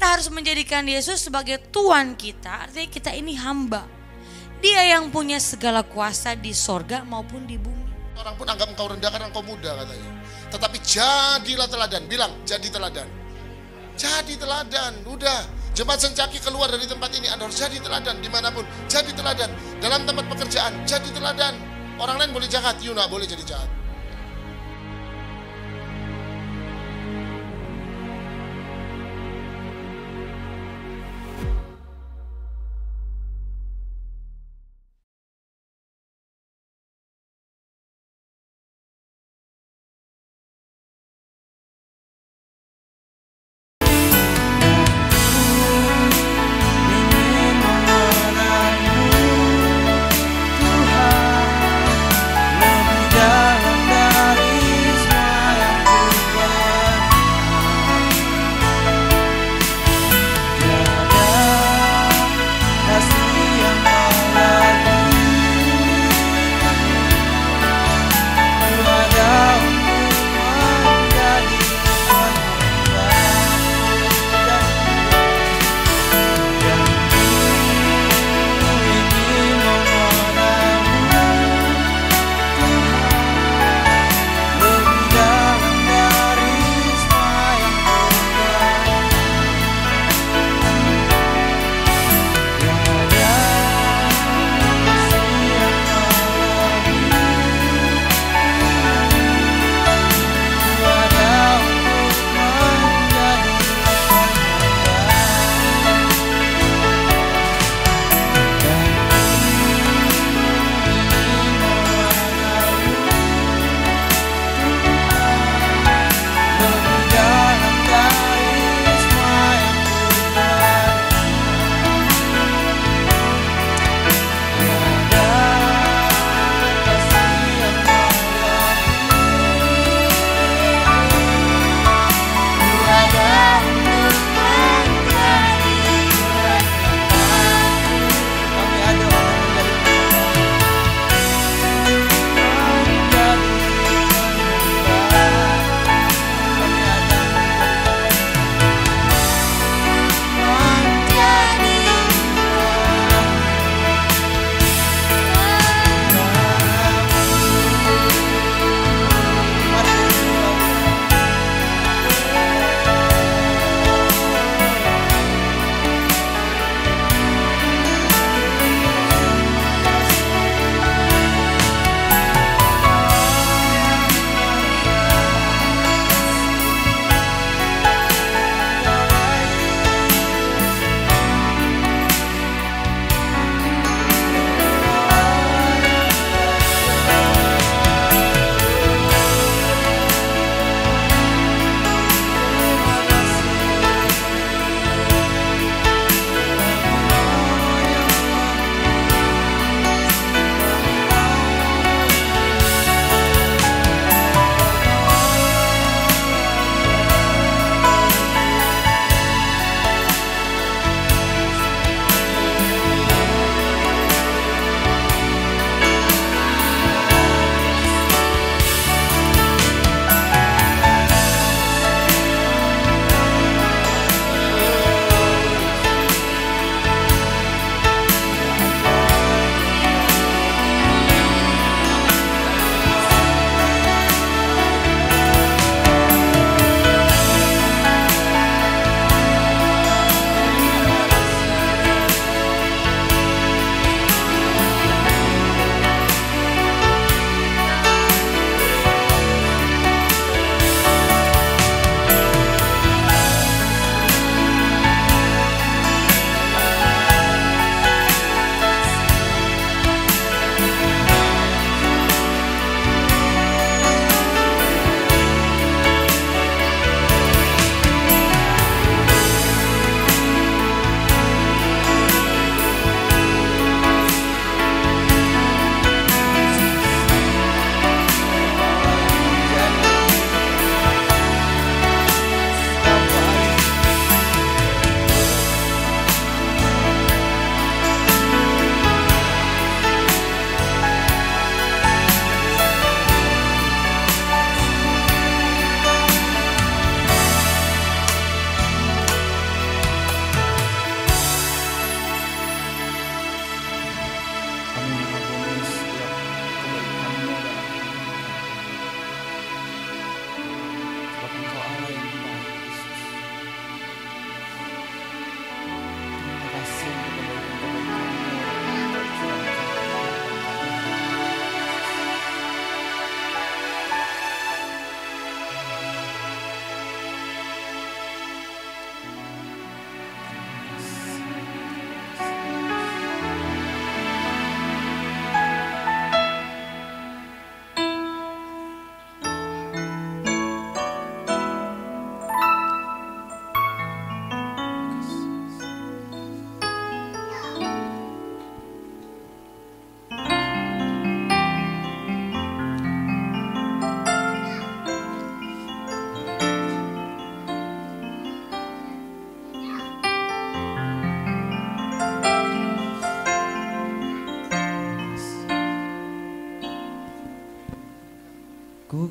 kita harus menjadikan Yesus sebagai Tuhan kita, artinya kita ini hamba. Dia yang punya segala kuasa di sorga maupun di bumi. Orang pun anggap engkau rendah karena engkau muda katanya. Tetapi jadilah teladan. Bilang, jadi teladan. Jadi teladan, udah. Jemaat Sencaki keluar dari tempat ini, Anda harus jadi teladan dimanapun. Jadi teladan, dalam tempat pekerjaan, jadi teladan. Orang lain boleh jahat, you nak boleh jadi jahat. Lebih dalam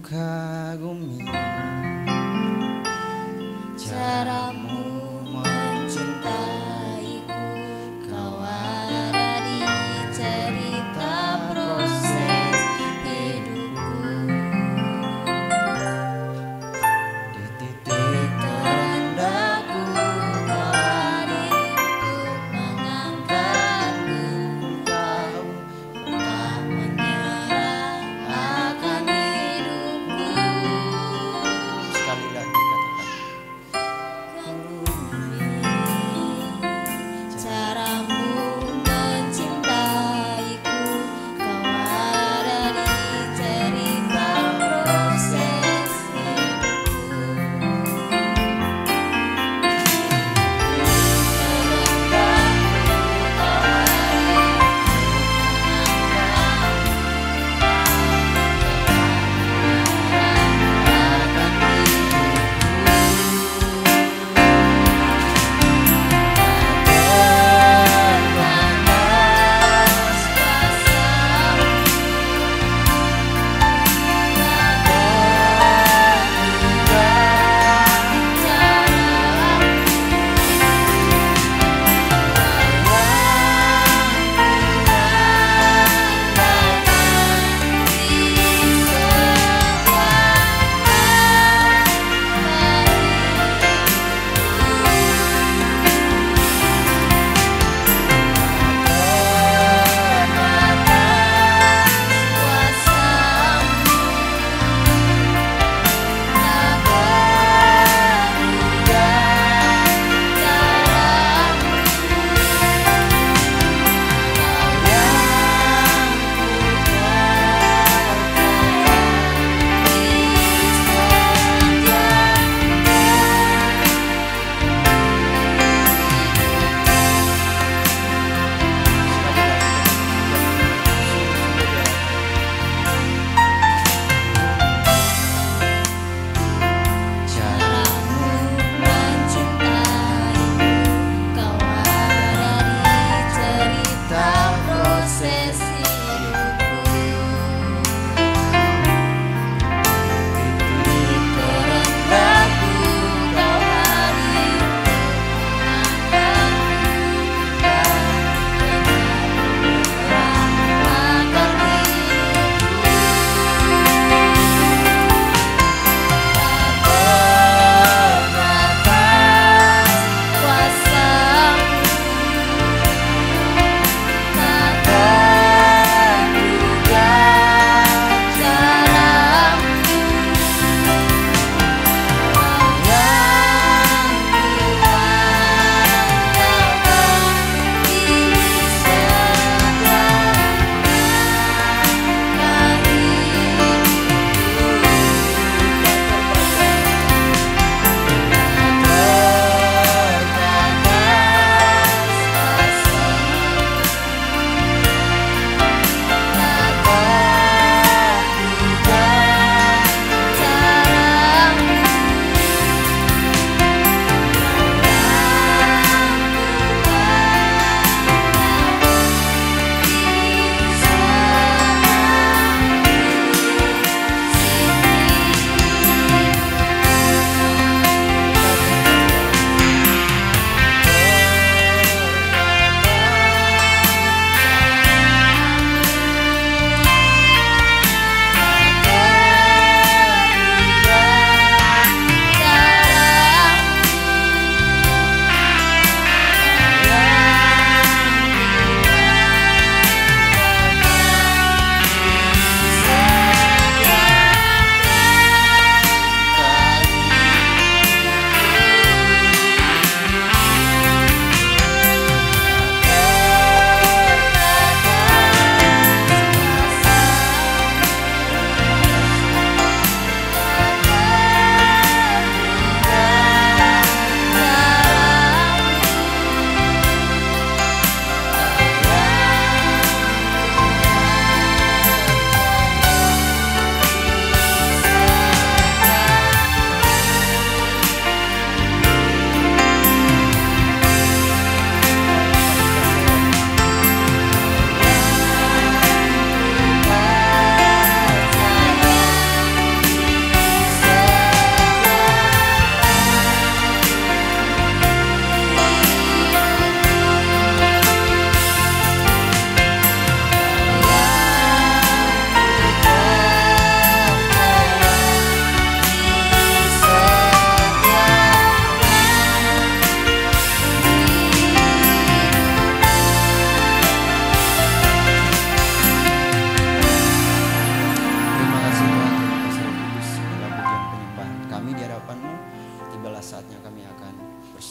kagumi Caramu mencintaiku, kau ada di cerita proses hidupku. di titik Terendahku kau hadir untuk mengangkatku. kau Tak menyerah akan hidupku. sekali lagi katakan Kau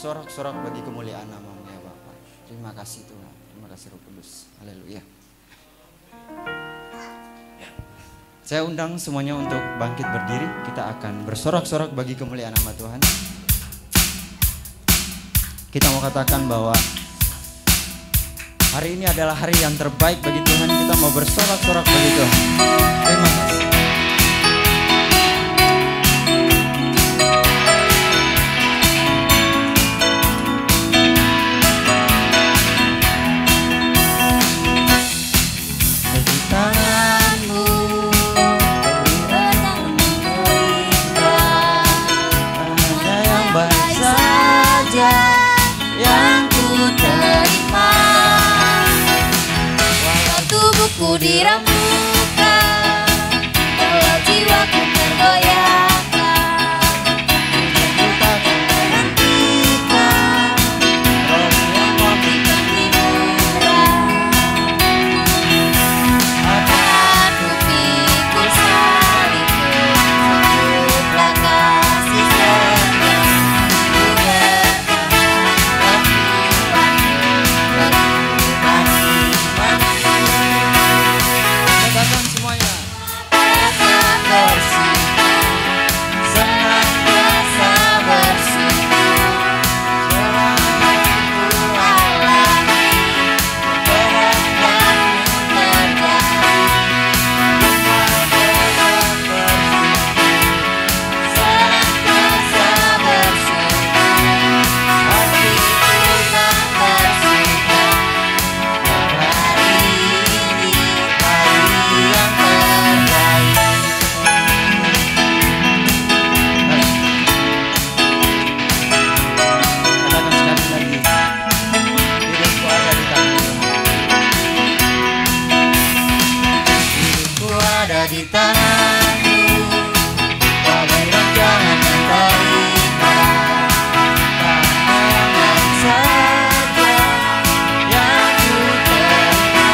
bersorak-sorak bagi kemuliaan nama-Mu ya Bapa. Terima kasih Tuhan. Terima kasih Roh Kudus. Haleluya. Saya undang semuanya untuk bangkit berdiri. Kita akan bersorak-sorak bagi kemuliaan nama Tuhan. Kita mau katakan bahwa hari ini adalah hari yang terbaik bagi Tuhan. Kita mau bersorak-sorak bagi Tuhan. Terima kasih. Diramukan, walau jiwaku tergoyahkan, ku takkan berhentikan, Roh yang memberikan hiburan. Akan buktiku salibku, sebutlah kasih serta, ku bertahan, Katakan semuanya. tetap bersyukur, senantiasa bersyukur, selama ku alami kehendak-Mu terjadi. Tetap bersyukur, senantiasa bersyukur, hatiku tak tersuka. Hari ini hari yang terbaik. Katakan sekali lagi. Hidupku ada di tangan-Mu. Hidupku ada di tangan-Mu, bagai rancangan yang terindah. Tak lain saja yang ku terima,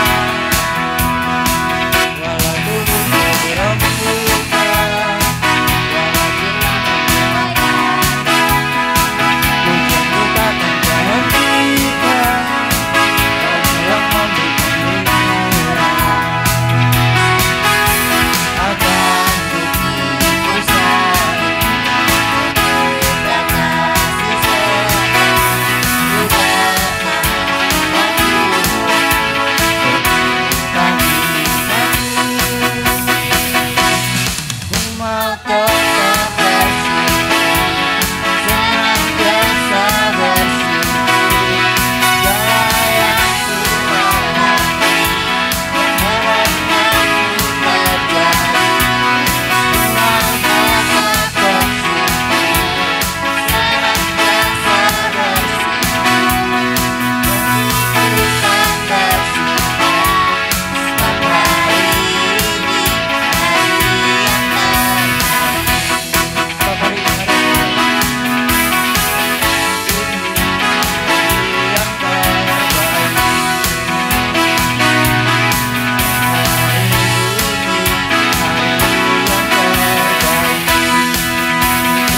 walau tubuhku dirembukan, walau jiwaku tergoyahkan, pujianku takkan terhentikan, Roh yang memberikan hiburan. Akan buktiku salibku, sebutlah kasih serta, ku bertahan ku mau tetap bersyukur, senantiasa bersyukur, segala yang ku alami kehendak-Mu terjadi. Ku mau tetap bersyukur, senantiasa bersyukur, hatiku tak tersuka.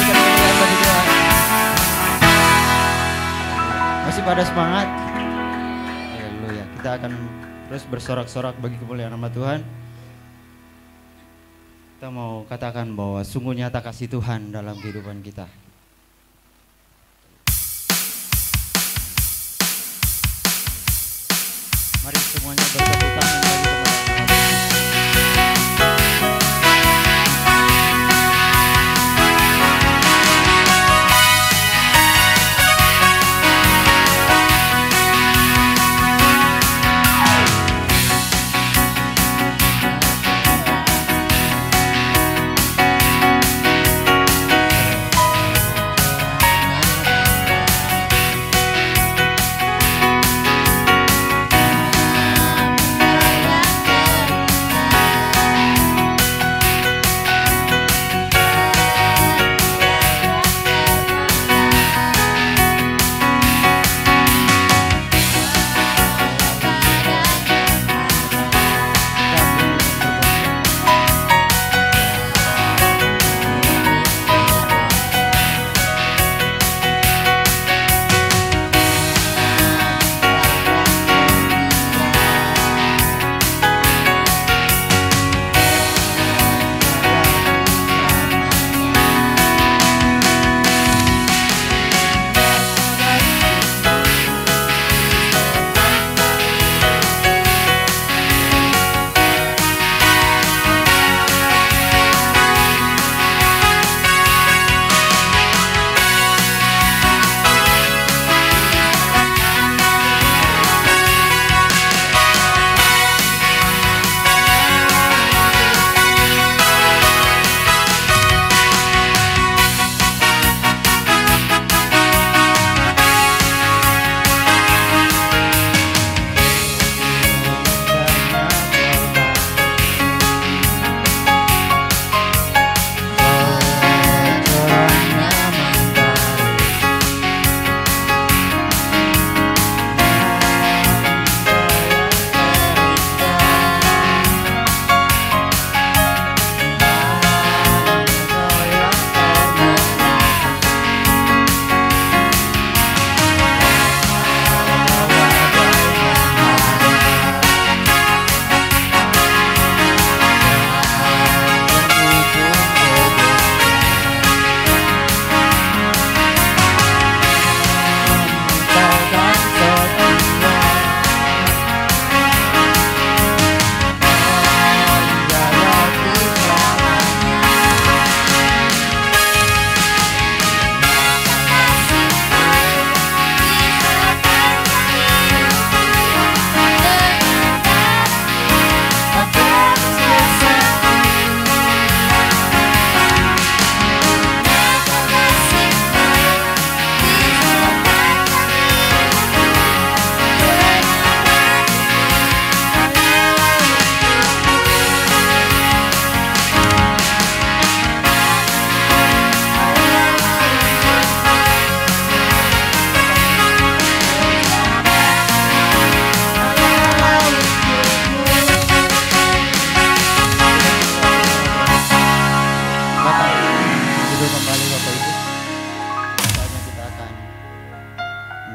Sebab hari ini hari yang Masih pada semangat? Haleluya. Kita akan terus bersorak-sorak bagi kemuliaan nama Tuhan. Kita mau katakan bahwa sungguh nyata kasih Tuhan dalam kehidupan kita. Mari semuanya bertepuk tangan bagi kemuliaan nama Tuhan.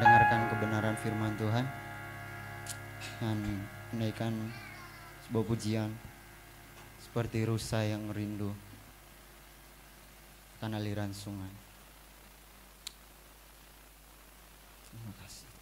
mendengarkan kebenaran firman Tuhan dan menaikkan sebuah pujian seperti rusa yang rindu akan aliran sungai. Terima kasih.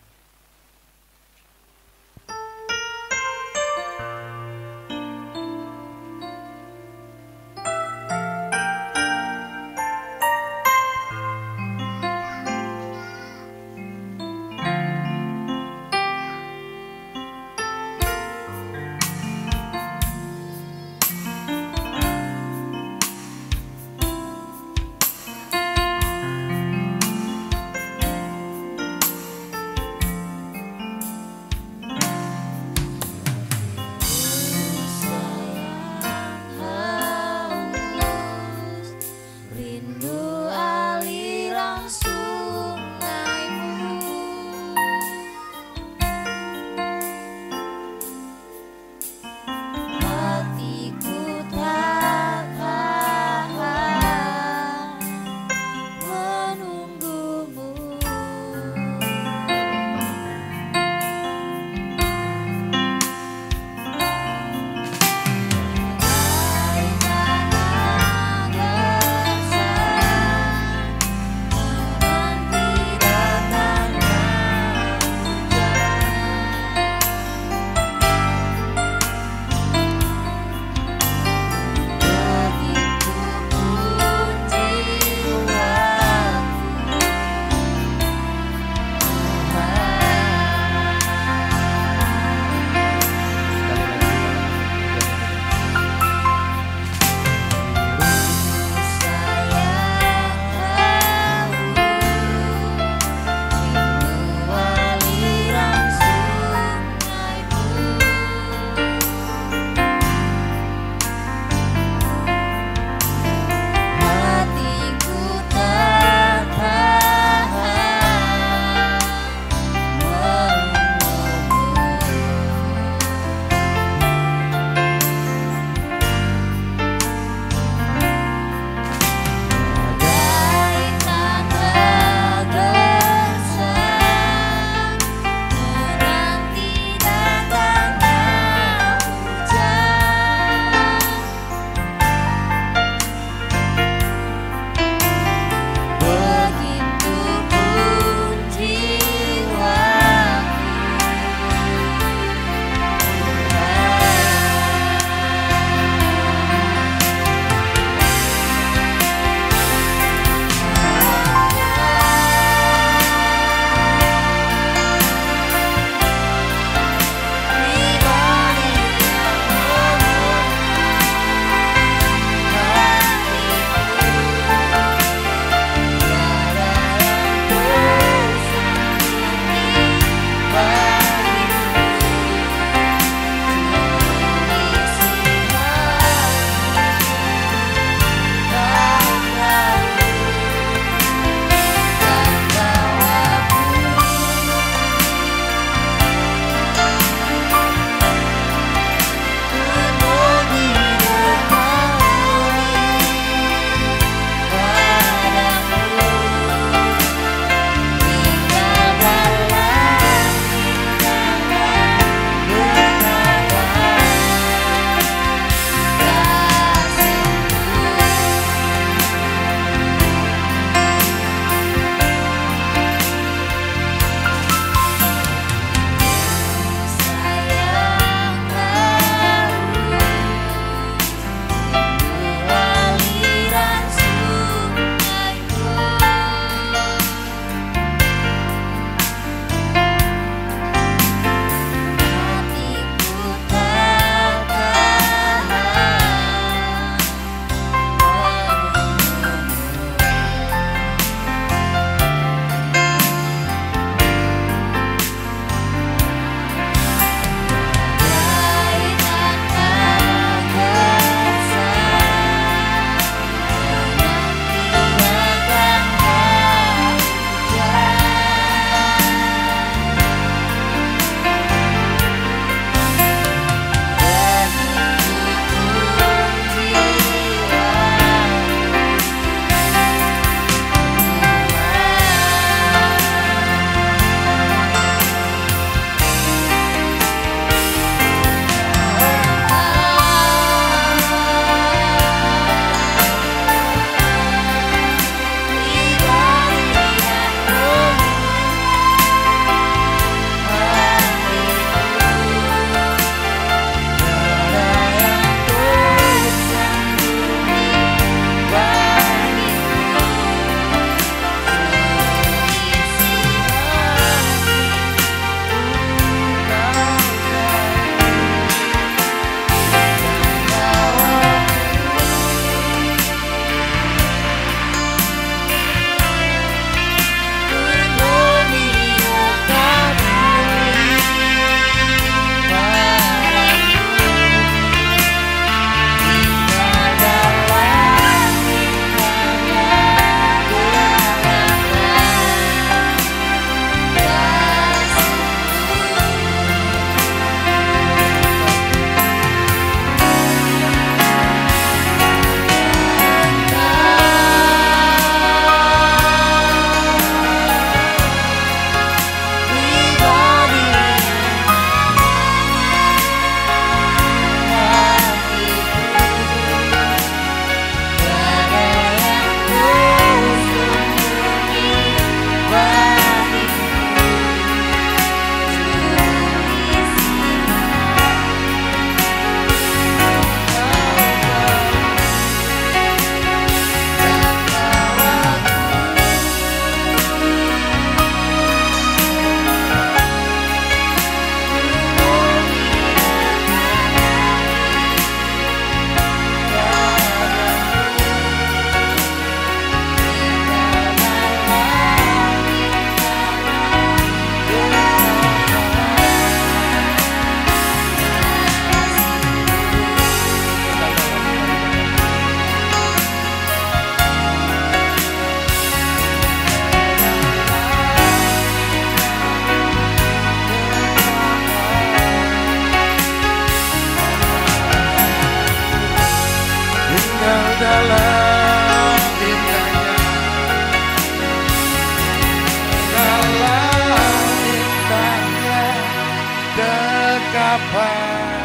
kasih.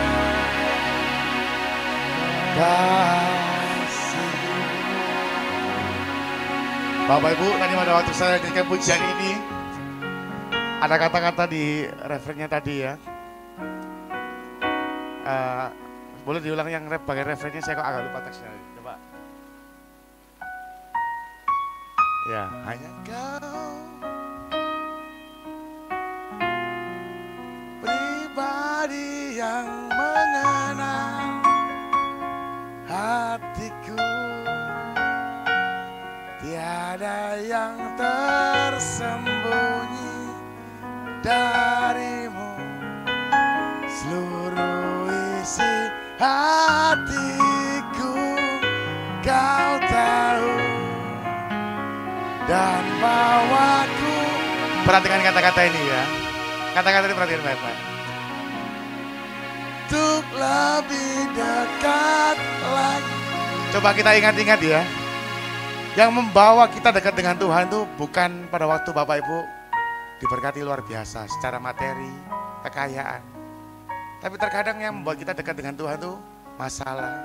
Bapak Ibu, tadi pada waktu saya nyanyikan pujian ini, ada kata-kata di refrennya tadi ya. Boleh diulang yang bagian refrennya, saya kok agak lupa teksnya. Coba. Ya, hanya kau pribadi yang mengenal hatiku. Tiada yang tersembunyi darimu, seluruh isi hatiku kau tahu, dan bawaku. Perhatikan kata-kata ini ya, kata-kata ini perhatikan baik-baik. Untuk lebih dekat lagi. Coba kita ingat-ingat ya, yang membawa kita dekat dengan Tuhan itu bukan pada waktu Bapak Ibu diberkati luar biasa secara materi, kekayaan. Tapi terkadang yang membuat kita dekat dengan Tuhan itu masalah,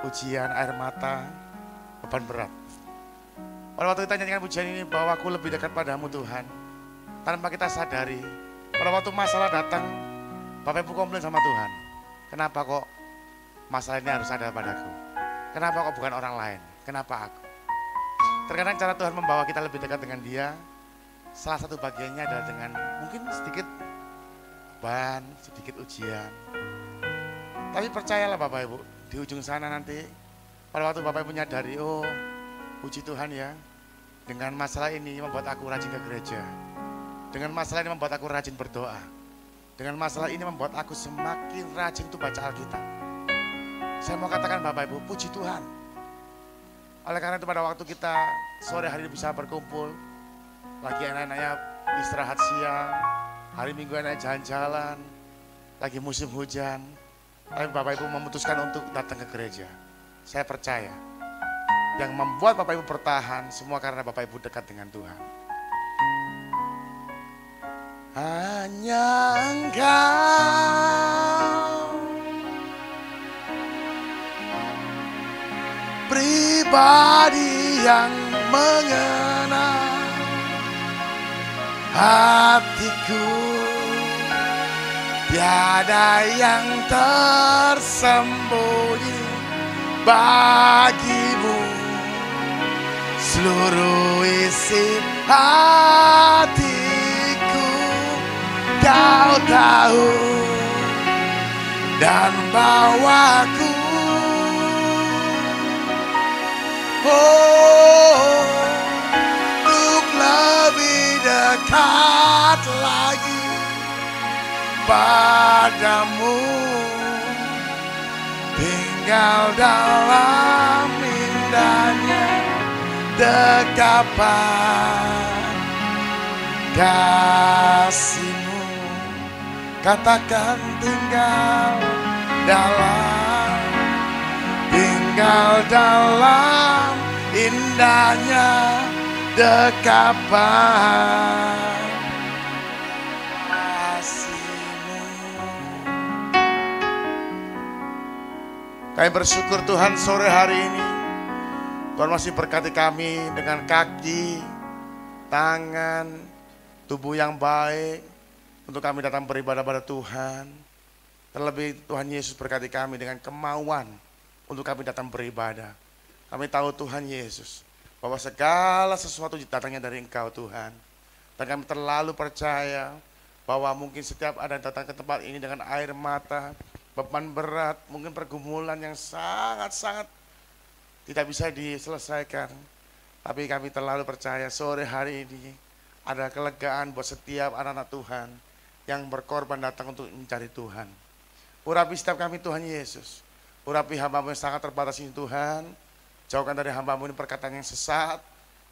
ujian, air mata, beban berat. Pada waktu kita nyanyikan pujian ini, bahwa aku lebih dekat padamu Tuhan, tanpa kita sadari, pada waktu masalah datang, Bapak Ibu komplain sama Tuhan. Kenapa kok masalah ini harus ada padaku? Kenapa kok bukan orang lain? Kenapa aku? Terkadang cara Tuhan membawa kita lebih dekat dengan Dia, salah satu bagiannya adalah dengan mungkin sedikit beban, sedikit ujian. Tapi percayalah Bapak Ibu, di ujung sana nanti, pada waktu Bapak Ibu menyadari, oh puji Tuhan ya, dengan masalah ini membuat aku rajin ke gereja. Dengan masalah ini membuat aku rajin berdoa. Dengan masalah ini membuat aku semakin rajin tuh baca Alkitab. Saya mau katakan Bapak Ibu, puji Tuhan. Oleh karena itu pada waktu kita sore hari bisa berkumpul, lagi anak-anaknya istirahat siang, hari Minggu anak jalan-jalan, lagi musim hujan, tapi Bapak Ibu memutuskan untuk datang ke gereja. Saya percaya, yang membuat Bapak Ibu bertahan semua karena Bapak Ibu dekat dengan Tuhan. Hanya Engkau pribadi yang mengenal hatiku, tiada yang tersembunyi bagimu, seluruh isi hatiku kau tahu, dan bawaku untuk lebih dekat lagi padamu, tinggal dalam indahnya dekapan kasih-Mu. Katakan tinggal dalam indahnya dekapan kasih-Mu. Kami bersyukur Tuhan sore hari ini Tuhan masih berkati kami dengan kaki, tangan, tubuh yang baik untuk kami datang beribadah pada Tuhan. Terlebih Tuhan Yesus berkati kami dengan kemauan untuk kami datang beribadah. Kami tahu Tuhan Yesus bahwa segala sesuatu datangnya dari Engkau Tuhan. Dan kami terlalu percaya bahwa mungkin setiap ada yang datang ke tempat ini dengan air mata, beban berat, mungkin pergumulan yang sangat-sangat tidak bisa diselesaikan. Tapi kami terlalu percaya sore hari ini ada kelegaan buat setiap anak-anak Tuhan yang berkorban datang untuk mencari Tuhan. Urapi setiap kami Tuhan Yesus. Urapi hamba-Mu yang sangat terbatas ini Tuhan. Jauhkan dari hamba-Mu ini perkataan yang sesat,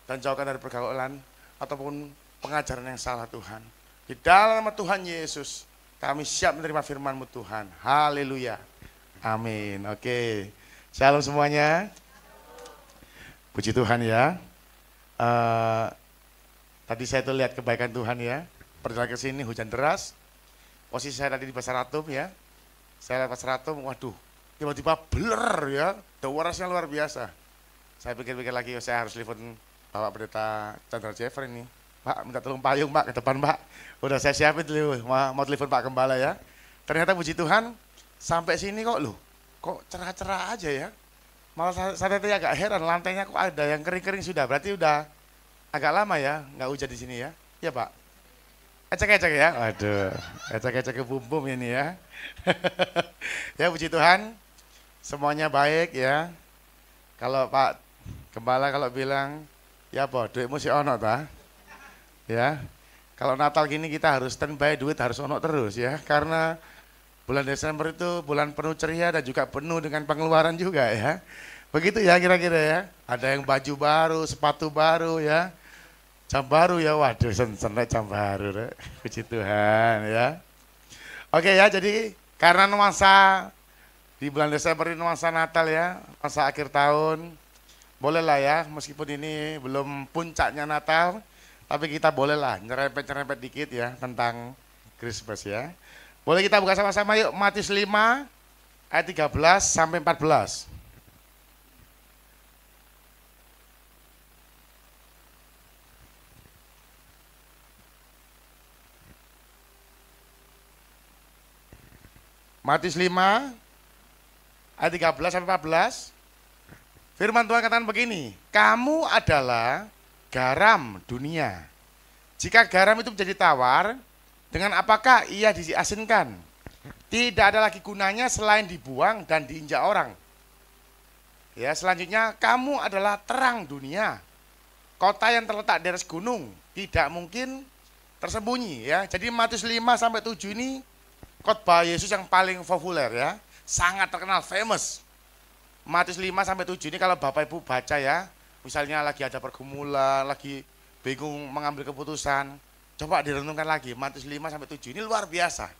dan jauhkan dari pergaulan ataupun pengajaran yang salah Tuhan. Di dalam nama Tuhan Yesus, kami siap menerima firman-Mu Tuhan. Haleluya. Amin. Oke. Shalom semuanya. Puji Tuhan ya. Tadi saya tuh lihat kebaikan Tuhan ya. Perjalanan ke sini hujan deras. Posisi saya tadi di Pasar Atom ya. Saya lihat Pasar Atom, waduh, tiba-tiba blur ya. Warasnya luar biasa. Saya pikir-pikir lagi, saya harus telepon Bapak Pendeta Chandra Jeffer ini. Pak, minta tolong payung Pak, ke depan Pak. Udah saya siapin dulu, mau telepon Pak Gembala ya. Ternyata puji Tuhan, sampai sini kok loh, kok cerah-cerah aja ya. Malah saya tadi agak heran, lantainya kok ada yang kering-kering sudah, berarti udah agak lama ya, nggak hujan di sini ya. Iya Pak? Ecek-ecek ya, waduh, ecek-ecek ke bum-bum ini ya. Ya puji Tuhan, semuanya baik ya. Kalau Pak Gembala kalau bilang, ya apa, duitmu si ono ta? Ya, kalau Natal gini kita harus standby, duit harus ono terus ya. Karena bulan Desember itu bulan penuh ceria dan juga penuh dengan pengeluaran juga ya. Begitu ya kira-kira ya. Ada yang baju baru, sepatu baru ya. Jam baru ya, waduh seneng jam baru deh. Puji Tuhan ya. Oke ya, jadi karena nuansa di bulan Desember ini nuansa Natal ya, nuansa akhir tahun, bolehlah ya, meskipun ini belum puncaknya Natal, tapi kita bolehlah nyerempet-nyerempet dikit ya tentang Christmas ya. Boleh kita buka sama-sama yuk, Matius 5 ayat 13 sampai 14. Matius 5 ayat 13 sampai 14. Firman Tuhan katakan begini, kamu adalah garam dunia. Jika garam itu menjadi tawar, dengan apakah ia diasinkan? Tidak ada lagi gunanya selain dibuang dan diinjak orang. Ya, selanjutnya kamu adalah terang dunia. Kota yang terletak di atas gunung tidak mungkin tersembunyi ya. Jadi Matius 5 sampai 7 ini khotbah Yesus yang paling populer ya, sangat terkenal, famous. Matius 5 sampai 7 ini kalau Bapak Ibu baca ya, misalnya lagi ada pergumulan, lagi bingung mengambil keputusan, coba direnungkan lagi Matius 5 sampai 7 ini luar biasa.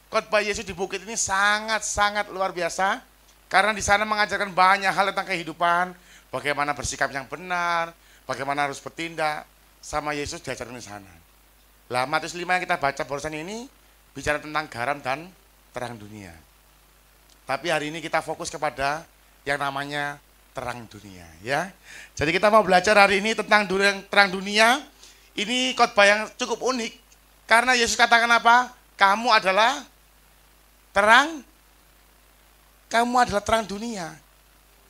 Khotbah Yesus di bukit ini sangat-sangat luar biasa karena di sana mengajarkan banyak hal tentang kehidupan, bagaimana bersikap yang benar, bagaimana harus bertindak, sama Yesus diajarkan di sana. Lah Matius 5 yang kita baca barusan ini bicara tentang garam dan terang dunia. Tapi hari ini kita fokus kepada yang namanya terang dunia ya. Jadi kita mau belajar hari ini tentang terang dunia. Ini khotbah yang cukup unik karena Yesus katakan apa? Kamu adalah terang, kamu adalah terang dunia.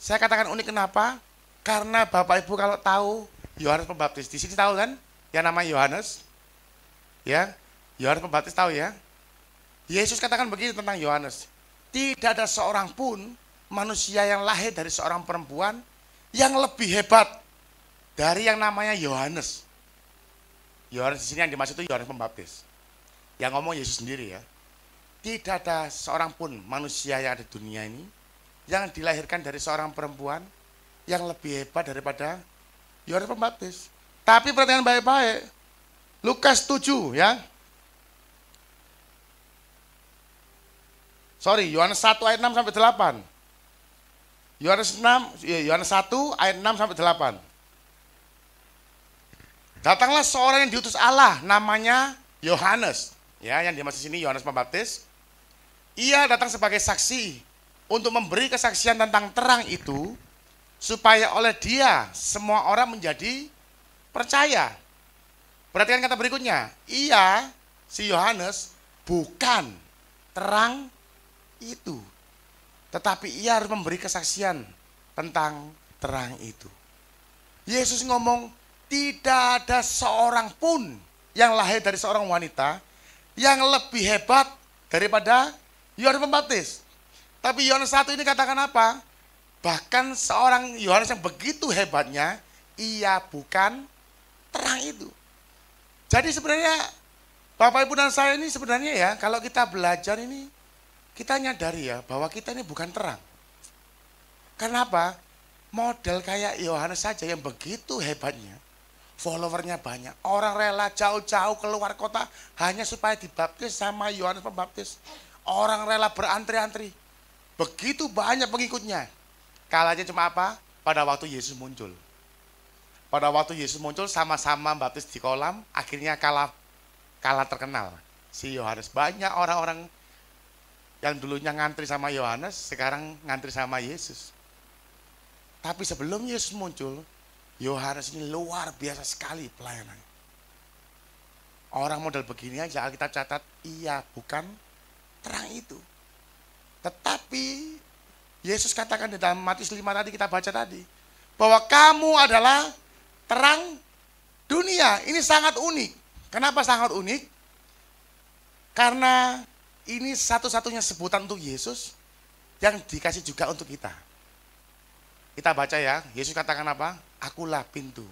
Saya katakan unik kenapa? Karena Bapak Ibu kalau tahu Yohanes Pembaptis, di sini tahu kan? Yang namanya Yohanes. Ya, Yohanes Pembaptis tahu ya? Yesus katakan begini tentang Yohanes, tidak ada seorang pun manusia yang lahir dari seorang perempuan yang lebih hebat dari yang namanya Yohanes. Yohanes di sini yang dimaksud itu Yohanes Pembaptis. Yang ngomong Yesus sendiri ya. Tidak ada seorang pun manusia yang ada di dunia ini yang dilahirkan dari seorang perempuan yang lebih hebat daripada Yohanes Pembaptis. Tapi perhatikan baik-baik. Lukas 7 ya. Yohanes 1 ayat 6 sampai 8. Yohanes 1 ayat 6 sampai 8. Datanglah seorang yang diutus Allah namanya Yohanes. Ya, yang dimaksud sini Yohanes Pembaptis. Ia datang sebagai saksi untuk memberi kesaksian tentang terang itu supaya oleh dia semua orang menjadi percaya. Perhatikan kata berikutnya. Ia, si Yohanes, bukan terang itu, tetapi ia harus memberi kesaksian tentang terang itu. Yesus ngomong tidak ada seorang pun yang lahir dari seorang wanita yang lebih hebat daripada Yohanes Pembaptis. Tapi Yohanes 1 ini katakan apa? Bahkan seorang Yohanes yang begitu hebatnya, ia bukan terang itu. Jadi sebenarnya Bapak Ibu dan saya ini sebenarnya ya, kalau kita belajar ini kita nyadari ya bahwa kita ini bukan terang. Kenapa? Model kayak Yohanes saja yang begitu hebatnya, followernya banyak, orang rela jauh-jauh keluar kota hanya supaya dibaptis sama Yohanes Pembaptis. Orang rela berantri-antri, begitu banyak pengikutnya. Kalanya cuma apa? Pada waktu Yesus muncul. Pada waktu Yesus muncul sama-sama baptis di kolam, akhirnya kalah terkenal. si Yohanes. Banyak orang-orang yang dulunya ngantri sama Yohanes, sekarang ngantri sama Yesus. Tapi sebelum Yesus muncul, Yohanes ini luar biasa sekali pelayanannya. Orang model begini aja kita catat, iya bukan terang itu. Tetapi Yesus katakan di dalam Matius 5 tadi kita baca tadi, bahwa kamu adalah terang dunia. Ini sangat unik. Kenapa sangat unik? Karena ini satu-satunya sebutan untuk Yesus yang dikasih juga untuk kita. Kita baca ya, Yesus katakan apa? Akulah pintu.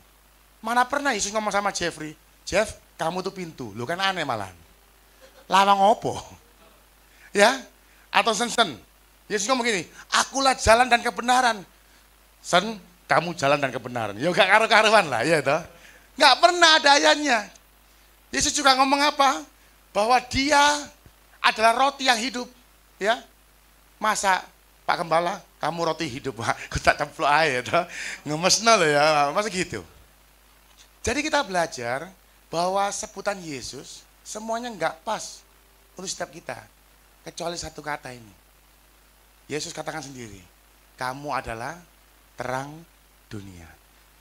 Mana pernah Yesus ngomong sama Jeffrey, Jeff, kamu tuh pintu. Lu kan aneh malah. Lawang opo? Ya? Atau Sen, Yesus ngomong gini, akulah jalan dan kebenaran. Sen, kamu jalan dan kebenaran. Ya gak karu-karuan lah, ya toh. Gak pernah ada ayatnya. Yesus juga ngomong apa? Bahwa dia adalah roti yang hidup. Ya, masa Pak Gembala, kamu roti hidup, Pak. Aku tak cemplok aja, toh. Ngemesna loh ya, masa gitu. Jadi kita belajar bahwa sebutan Yesus semuanya nggak pas untuk setiap kita. Kecuali satu kata ini. Yesus katakan sendiri, kamu adalah terang dunia.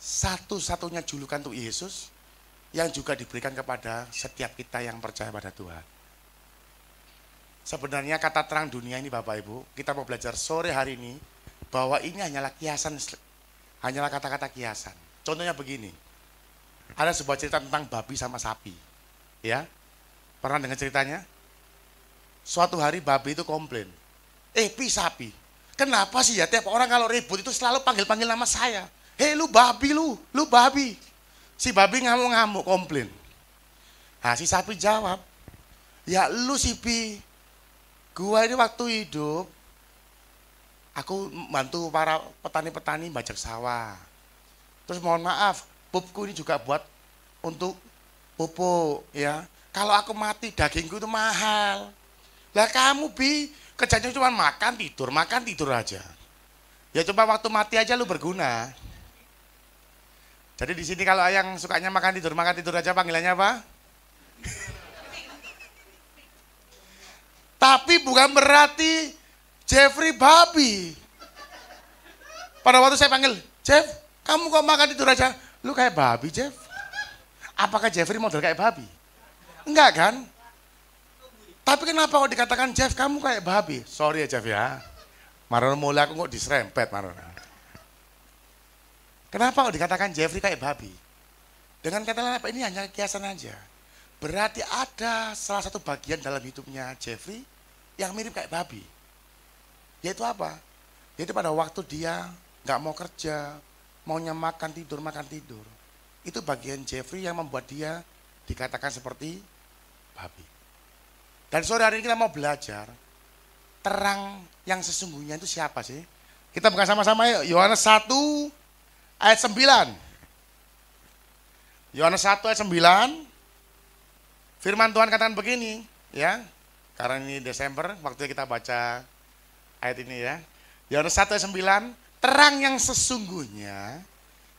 Satu-satunya julukan untuk Yesus yang juga diberikan kepada setiap kita yang percaya pada Tuhan. Sebenarnya kata terang dunia ini Bapak Ibu, kita mau belajar sore hari ini bahwa ini hanyalah kiasan, hanyalah kata-kata kiasan. Contohnya begini, ada sebuah cerita tentang babi sama sapi. Ya, pernah dengar ceritanya? Suatu hari babi itu komplain, sapi, kenapa sih ya tiap orang kalau ribut itu selalu panggil-panggil nama saya. Hei lu babi lu babi. Si babi ngamuk-ngamuk komplain. Nah si sapi jawab, ya lu si Pi, gua ini waktu hidup, aku bantu para petani-petani bajak sawah. Terus mohon maaf, pupku ini juga buat untuk pupuk ya. Kalau aku mati dagingku itu mahal. Lah kamu Bi, kerjanya cuma makan tidur aja. Ya coba waktu mati aja lu berguna. Jadi di sini kalau yang sukanya makan tidur aja panggilannya apa? Tapi bukan berarti Jeffrey babi. Pada waktu saya panggil, Jeff, kamu kok makan tidur aja? Lu kayak babi, Jeff. Apakah Jeffrey model kayak babi? Enggak kan? Tapi kenapa kok dikatakan Jeff, kamu kayak babi? Sorry ya Jeff ya. Marono mulai aku kok diserempet Marono. Kenapa kok dikatakan Jeffrey kayak babi? Dengan kata lain apa? Ini hanya kiasan aja. Berarti ada salah satu bagian dalam hidupnya Jeffrey yang mirip kayak babi. Yaitu apa? Yaitu pada waktu dia nggak mau kerja, maunya makan tidur. Itu bagian Jeffrey yang membuat dia dikatakan seperti babi. Dan sore hari ini kita mau belajar terang yang sesungguhnya itu siapa sih? Kita buka sama-sama yuk, Yohanes 1 ayat 9. Yohanes 1 ayat 9. Firman Tuhan katakan begini, ya. Karena ini Desember, waktu kita baca ayat ini ya. Yohanes 1 ayat 9, terang yang sesungguhnya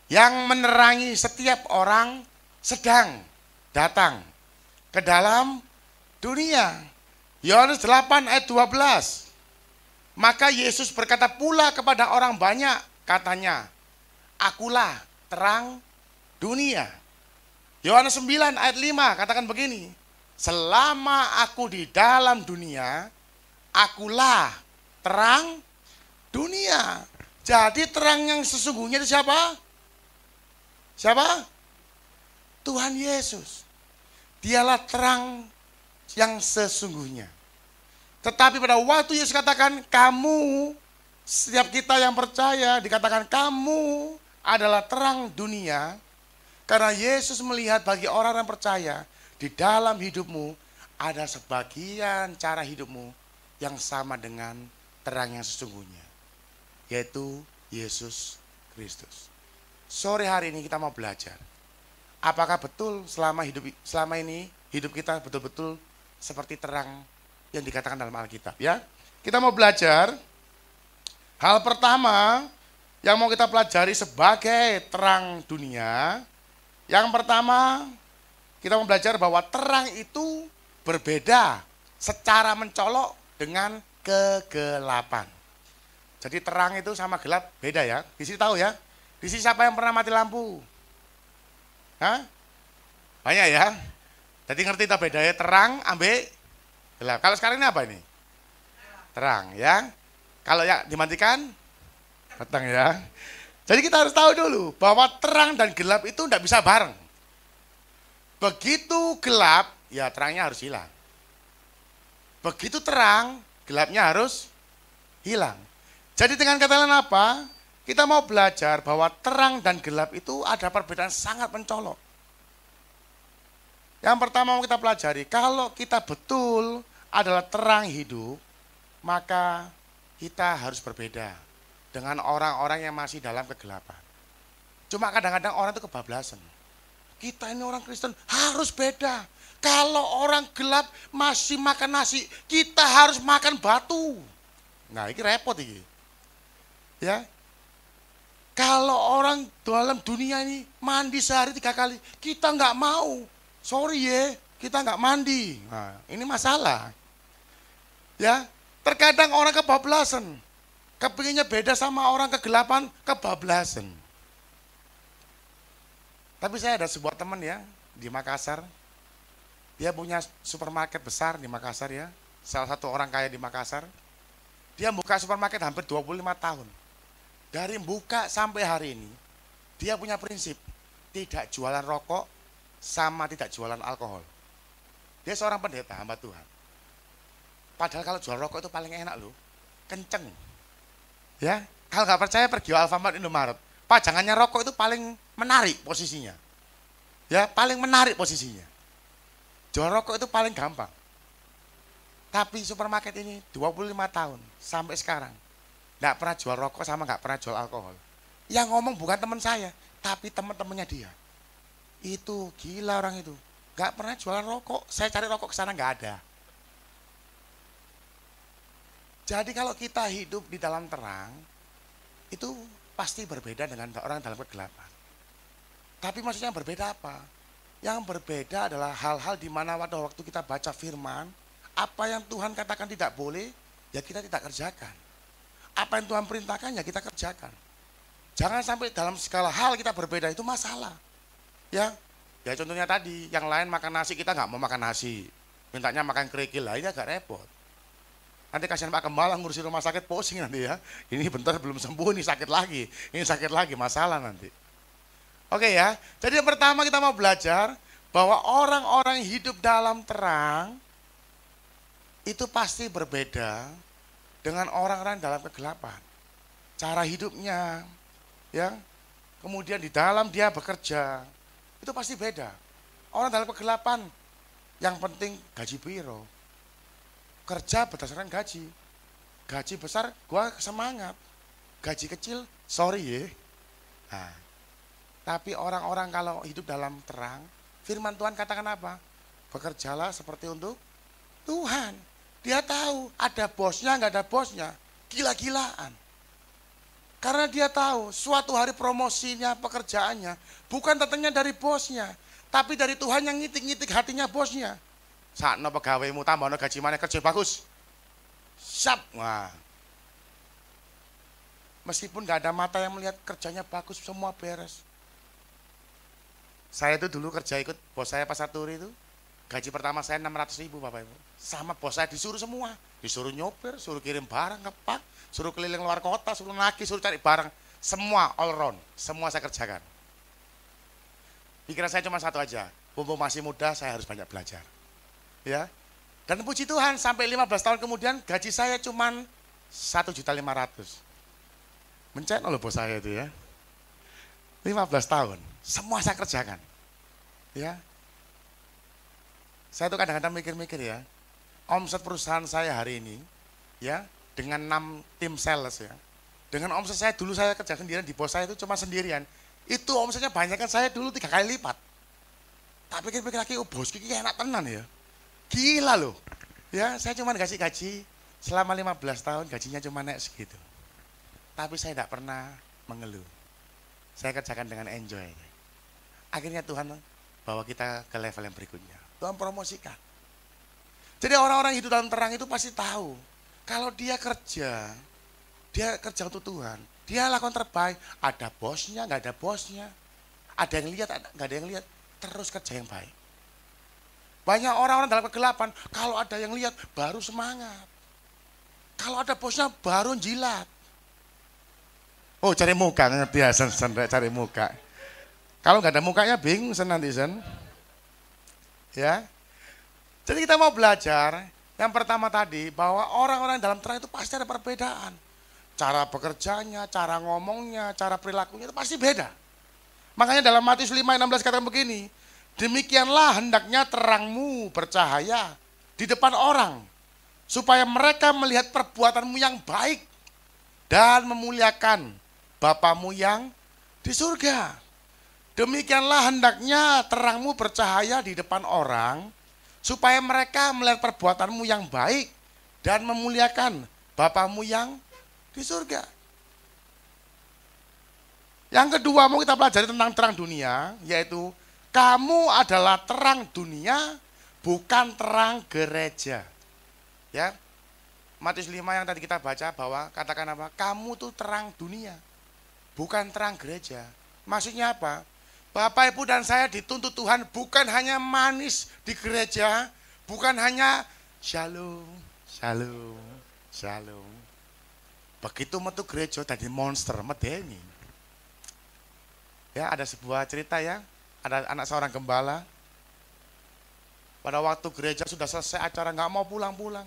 yang menerangi setiap orang sedang datang ke dalam dunia. Yohanes 8 ayat 12. Maka Yesus berkata pula kepada orang banyak, katanya, akulah terang dunia. Yohanes 9 ayat 5 katakan begini, selama aku di dalam dunia, akulah terang dunia. Jadi terang yang sesungguhnya itu siapa? Siapa? Tuhan Yesus. Dialah terang yang sesungguhnya. Tetapi pada waktu Yesus katakan kamu, setiap kita yang percaya dikatakan kamu adalah terang dunia. Karena Yesus melihat bagi orang yang percaya di dalam hidupmu ada sebagian cara hidupmu yang sama dengan terang yang sesungguhnya. Yaitu Yesus Kristus. Sore hari ini kita mau belajar. Apakah betul selama ini hidup kita betul-betul seperti terang yang dikatakan dalam Alkitab ya? Kita mau belajar hal pertama yang mau kita pelajari sebagai terang dunia. Yang pertama kita mau belajar bahwa terang itu berbeda secara mencolok dengan kegelapan. Jadi terang itu sama gelap beda ya. Di sini tahu ya. Di sini siapa yang pernah mati lampu? Hah? Banyak ya. Jadi ngerti tak bedanya terang ambek gelap. Kalau sekarang ini apa ini? Terang ya. Kalau ya dimatikan petang ya. Jadi kita harus tahu dulu bahwa terang dan gelap itu tidak bisa bareng. Begitu gelap, ya terangnya harus hilang. Begitu terang, gelapnya harus hilang. Jadi dengan kata lain apa? Kita mau belajar bahwa terang dan gelap itu ada perbedaan sangat mencolok. Yang pertama mau kita pelajari, kalau kita betul adalah terang hidup, maka kita harus berbeda dengan orang-orang yang masih dalam kegelapan. Cuma kadang-kadang orang itu kebablasan. Kita ini orang Kristen harus beda. Kalau orang gelap masih makan nasi, kita harus makan batu. Nah, ini repot ini. Ya. Kalau orang dalam dunia ini mandi sehari 3 kali, kita nggak mau. Sorry ya, kita nggak mandi. Nah, ini masalah. Ya, terkadang orang kebablasan. Kepinginnya beda sama orang kegelapan, kebablasan. Tapi saya ada sebuah teman ya di Makassar. Dia punya supermarket besar di Makassar ya. Salah satu orang kaya di Makassar. Dia buka supermarket hampir 25 tahun. Dari buka sampai hari ini, dia punya prinsip. Tidak jualan rokok sama tidak jualan alkohol. Dia seorang pendeta, hamba Tuhan. Padahal kalau jual rokok itu paling enak loh. Kenceng. Ya, kalau nggak percaya pergi ke Alfamart, Indomaret. Pajangannya rokok itu paling menarik posisinya. Ya, paling menarik posisinya. Jual rokok itu paling gampang. Tapi supermarket ini 25 tahun sampai sekarang nggak pernah jual rokok sama nggak pernah jual alkohol. Yang ngomong bukan teman saya, tapi teman-temannya dia. Itu gila orang itu. Nggak pernah jualan rokok. Saya cari rokok ke sana nggak ada. Jadi kalau kita hidup di dalam terang, itu pasti berbeda dengan orang dalam kegelapan. Tapi maksudnya yang berbeda apa? Yang berbeda adalah hal-hal di mana waktu kita baca firman, apa yang Tuhan katakan tidak boleh, ya kita tidak kerjakan. Apa yang Tuhan perintahkan, ya kita kerjakan. Jangan sampai dalam segala hal kita berbeda, itu masalah. Ya contohnya tadi, yang lain makan nasi, kita nggak mau makan nasi. Mintanya makan kerikil, lah ini agak repot. Nanti kasihan Pak Kembala ngurusi rumah sakit, pusing nanti ya. Ini bentar belum sembuh, ini sakit lagi, masalah nanti. Oke ya, jadi yang pertama kita mau belajar bahwa orang-orang yang hidup dalam terang itu pasti berbeda dengan orang-orang dalam kegelapan. Cara hidupnya, ya, kemudian di dalam dia bekerja, itu pasti beda. Orang dalam kegelapan, yang penting gaji biro. Kerja berdasarkan gaji. Gaji besar, gua semangat. Gaji kecil, sorry ya. Nah, tapi orang-orang kalau hidup dalam terang, firman Tuhan katakan apa? Bekerjalah seperti untuk Tuhan. Dia tahu ada bosnya, nggak ada bosnya. Gila-gilaan. Karena dia tahu suatu hari promosinya, pekerjaannya, bukan datangnya dari bosnya, tapi dari Tuhan yang ngitik-ngitik hatinya bosnya. Sakno pegawaimu tambahno gaji mana kerja bagus. Sap. Wah. Meskipun nggak ada mata yang melihat kerjanya bagus, semua beres. Saya itu dulu kerja ikut bos saya Pasar Turi itu. Gaji pertama saya 600.000 Bapak Ibu. Sama bos saya disuruh semua. Disuruh nyopir, suruh kirim barang ke Pak, suruh keliling luar kota, suruh nagih, suruh cari barang. Semua all round, semua saya kerjakan. Pikiran saya cuma satu aja, mumpung masih muda saya harus banyak belajar. Ya. Dan puji Tuhan sampai 15 tahun kemudian gaji saya cuma 1.500.000. Mencet loh bos saya itu ya. 15 tahun, semua saya kerjakan. Ya. Saya tuh kadang-kadang mikir-mikir ya, omset perusahaan saya hari ini, ya, dengan 6 tim sales ya, dengan omset saya dulu saya kerja sendirian di bos saya itu cuma sendirian, itu omsetnya banyak kan saya dulu 3 kali lipat. Tapi pikir-pikir lagi, oh bos ini enak tenan ya, gila loh, ya saya cuma dikasih gaji selama 15 tahun gajinya cuma naik segitu. Tapi saya tidak pernah mengeluh, saya kerjakan dengan enjoy. Akhirnya Tuhan bawa kita ke level yang berikutnya. Tuhan promosikan. Jadi orang-orang hidup dalam terang itu pasti tahu. Kalau dia kerja untuk Tuhan. Dia lakukan terbaik. Ada bosnya, nggak ada bosnya. Ada yang lihat, nggak ada yang lihat. Terus kerja yang baik. Banyak orang-orang dalam kegelapan, kalau ada yang lihat baru semangat. Kalau ada bosnya baru jilat. Oh, cari muka, ngerti ya, cari muka. Kalau nggak ada mukanya bingung nanti, ya. Jadi kita mau belajar, yang pertama tadi, bahwa orang-orang dalam terang itu pasti ada perbedaan. Cara bekerjanya, cara ngomongnya, cara perilakunya itu pasti beda. Makanya dalam Matius 5:16 katakan begini, demikianlah hendaknya terangmu bercahaya di depan orang, supaya mereka melihat perbuatanmu yang baik dan memuliakan Bapamu yang di surga. Demikianlah hendaknya terangmu bercahaya di depan orang, supaya mereka melihat perbuatanmu yang baik dan memuliakan Bapamu yang di surga. Yang kedua mau kita pelajari tentang terang dunia, yaitu kamu adalah terang dunia, bukan terang gereja. Ya, Matius 5 yang tadi kita baca bahwa katakan apa? Kamu tuh terang dunia, bukan terang gereja. Maksudnya apa? Bapak, Ibu dan saya dituntut Tuhan bukan hanya manis di gereja, bukan hanya shalom, shalom, shalom. Begitu metu gereja tadi monster medeni. Ya, ada sebuah cerita ya, ada anak seorang gembala. Pada waktu gereja sudah selesai acara nggak mau pulang-pulang.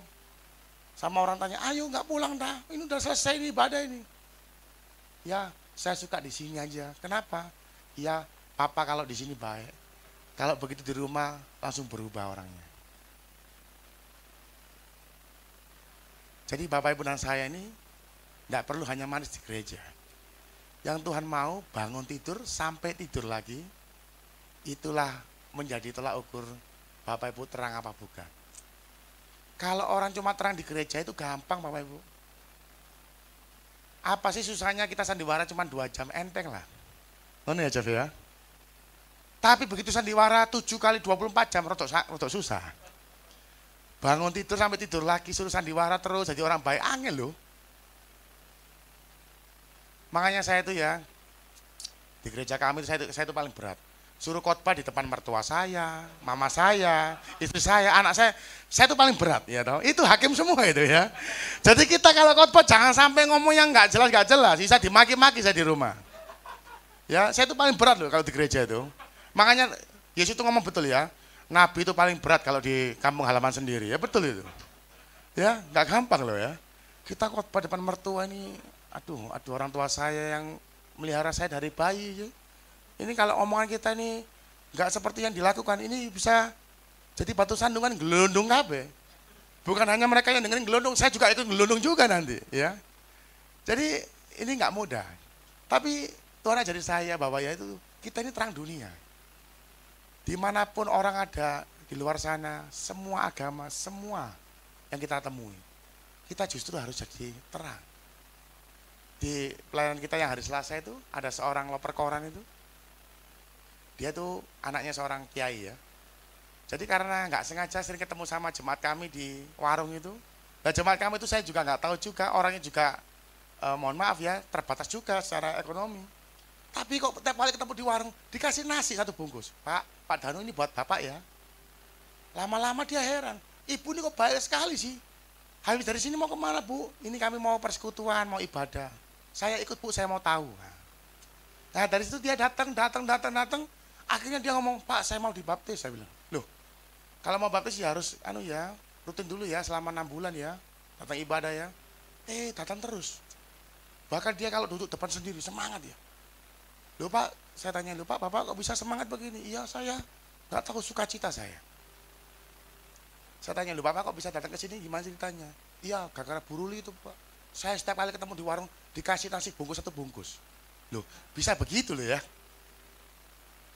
Sama orang tanya, ayo nggak pulang dah, ini udah selesai ini ibadah ini. Ya, saya suka di sini aja. Kenapa? Ya, papa kalau di sini baik. Kalau begitu di rumah langsung berubah orangnya. Jadi Bapak Ibu dan saya ini tidak perlu hanya manis di gereja. Yang Tuhan mau bangun tidur sampai tidur lagi, itulah menjadi tolak ukur Bapak Ibu terang apa bukan. Kalau orang cuma terang di gereja itu gampang Bapak Ibu. Apa sih susahnya kita sandiwara cuma 2 jam, enteng lah. Ini ya Jeff ya. Tapi begitu sandiwara 7 kali 24 jam rotok susah. Bangun tidur sampai tidur lagi suruh sandiwara terus jadi orang baik, angel loh. Makanya saya itu ya, di gereja kami saya itu paling berat. Suruh khotbah di depan mertua saya, mama saya, istri saya, anak saya itu paling berat ya toh. Itu hakim semua itu ya. Jadi kita kalau khotbah jangan sampai ngomong yang nggak jelas, bisa dimaki-maki saya di rumah. Ya, saya itu paling berat loh kalau di gereja itu. Makanya Yesus itu ngomong betul ya, Nabi itu paling berat kalau di kampung halaman sendiri, ya betul itu. Ya, nggak gampang loh ya. Kita khotbah depan mertua ini, aduh orang tua saya yang melihara saya dari bayi. Ya. Ini kalau omongan kita ini nggak seperti yang dilakukan, ini bisa jadi batu sandungan gelondong kabeh. Bukan hanya mereka yang dengerin gelondong, saya juga ikut gelondong juga nanti, ya. Jadi ini nggak mudah. Tapi Tuhan ajari saya bahwa ya itu kita ini terang dunia. Dimanapun orang ada di luar sana, semua agama, semua yang kita temui, kita justru harus jadi terang. Di pelayanan kita yang hari Selasa itu ada seorang loper koran itu. Dia tuh anaknya seorang kiai ya. Jadi karena nggak sengaja sering ketemu sama jemaat kami di warung itu. Nah jemaat kami itu saya juga nggak tahu juga, orangnya juga mohon maaf ya, terbatas juga secara ekonomi. Tapi kok tiap kali ketemu di warung dikasih nasi 1 bungkus. Pak Danu ini buat bapak ya. Lama-lama dia heran, ibu ini kok baik sekali sih. Habis dari sini mau kemana Bu? Ini kami mau persekutuan, mau ibadah. Saya ikut Bu, saya mau tahu. Nah dari situ dia datang. Akhirnya dia ngomong, Pak saya mau dibaptis. Saya bilang, loh kalau mau baptis ya harus rutin dulu ya selama 6 bulan ya. Datang ibadah ya. Datang terus. Bahkan dia kalau duduk depan sendiri semangat ya. Loh Pak, saya tanya, loh Pak, Bapak kok bisa semangat begini? Iya saya nggak tahu sukacita saya. Saya tanya, loh Bapak kok bisa datang ke sini, gimana ceritanya? Iya, gara-gara buruli itu Pak. Saya setiap kali ketemu di warung dikasih nasi bungkus 1 bungkus. Loh, bisa begitu loh ya.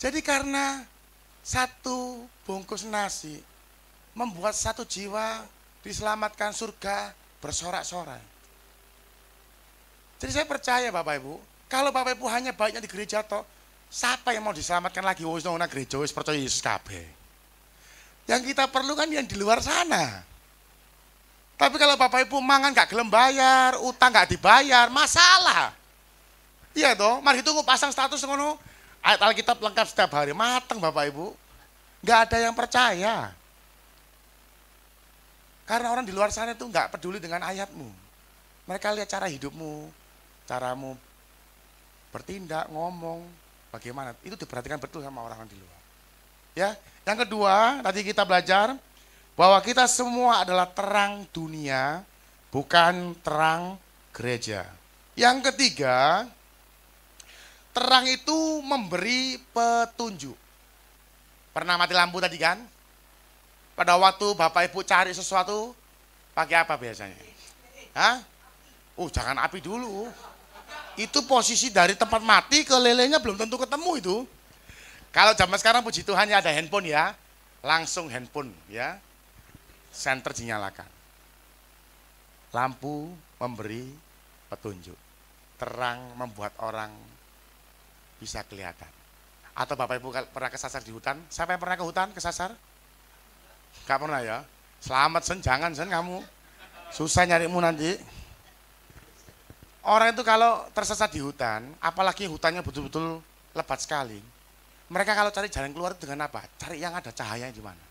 Jadi karena 1 bungkus nasi membuat 1 jiwa diselamatkan surga bersorak-sorai. Jadi saya percaya Bapak Ibu, kalau Bapak Ibu hanya baiknya di gereja toh, siapa yang mau diselamatkan lagi? Wis nang gereja wis percaya Yesus kabeh. Yang kita perlu kan yang di luar sana. Tapi kalau Bapak Ibu mangan gak gelem bayar, utang gak dibayar, masalah. Iya toh, mari tunggu pasang status ngono. Ayat Alkitab lengkap setiap hari, mateng Bapak Ibu. Gak ada yang percaya. Karena orang di luar sana itu gak peduli dengan ayatmu. Mereka lihat cara hidupmu, caramu bertindak, ngomong, bagaimana. Itu diperhatikan betul sama orang-orang di luar. Ya, yang kedua, tadi kita belajar bahwa kita semua adalah terang dunia, bukan terang gereja. Yang ketiga, terang itu memberi petunjuk. Pernah mati lampu tadi kan? Pada waktu Bapak Ibu cari sesuatu, pakai apa biasanya? Hah? Jangan api dulu. Itu posisi dari tempat mati ke lelenya belum tentu ketemu itu. Kalau zaman sekarang puji Tuhan ya ada handphone ya, langsung handphone ya, senter dinyalakan. Lampu memberi petunjuk, terang membuat orang bisa kelihatan. Atau Bapak Ibu pernah kesasar di hutan? Siapa yang pernah ke hutan kesasar? Gak pernah ya? Selamat Sen, jangan Sen kamu, susah nyarimu nanti. Orang itu kalau tersesat di hutan, apalagi hutannya betul-betul lebat sekali, mereka kalau cari jalan keluar itu dengan apa? Cari yang ada cahayanya di mana.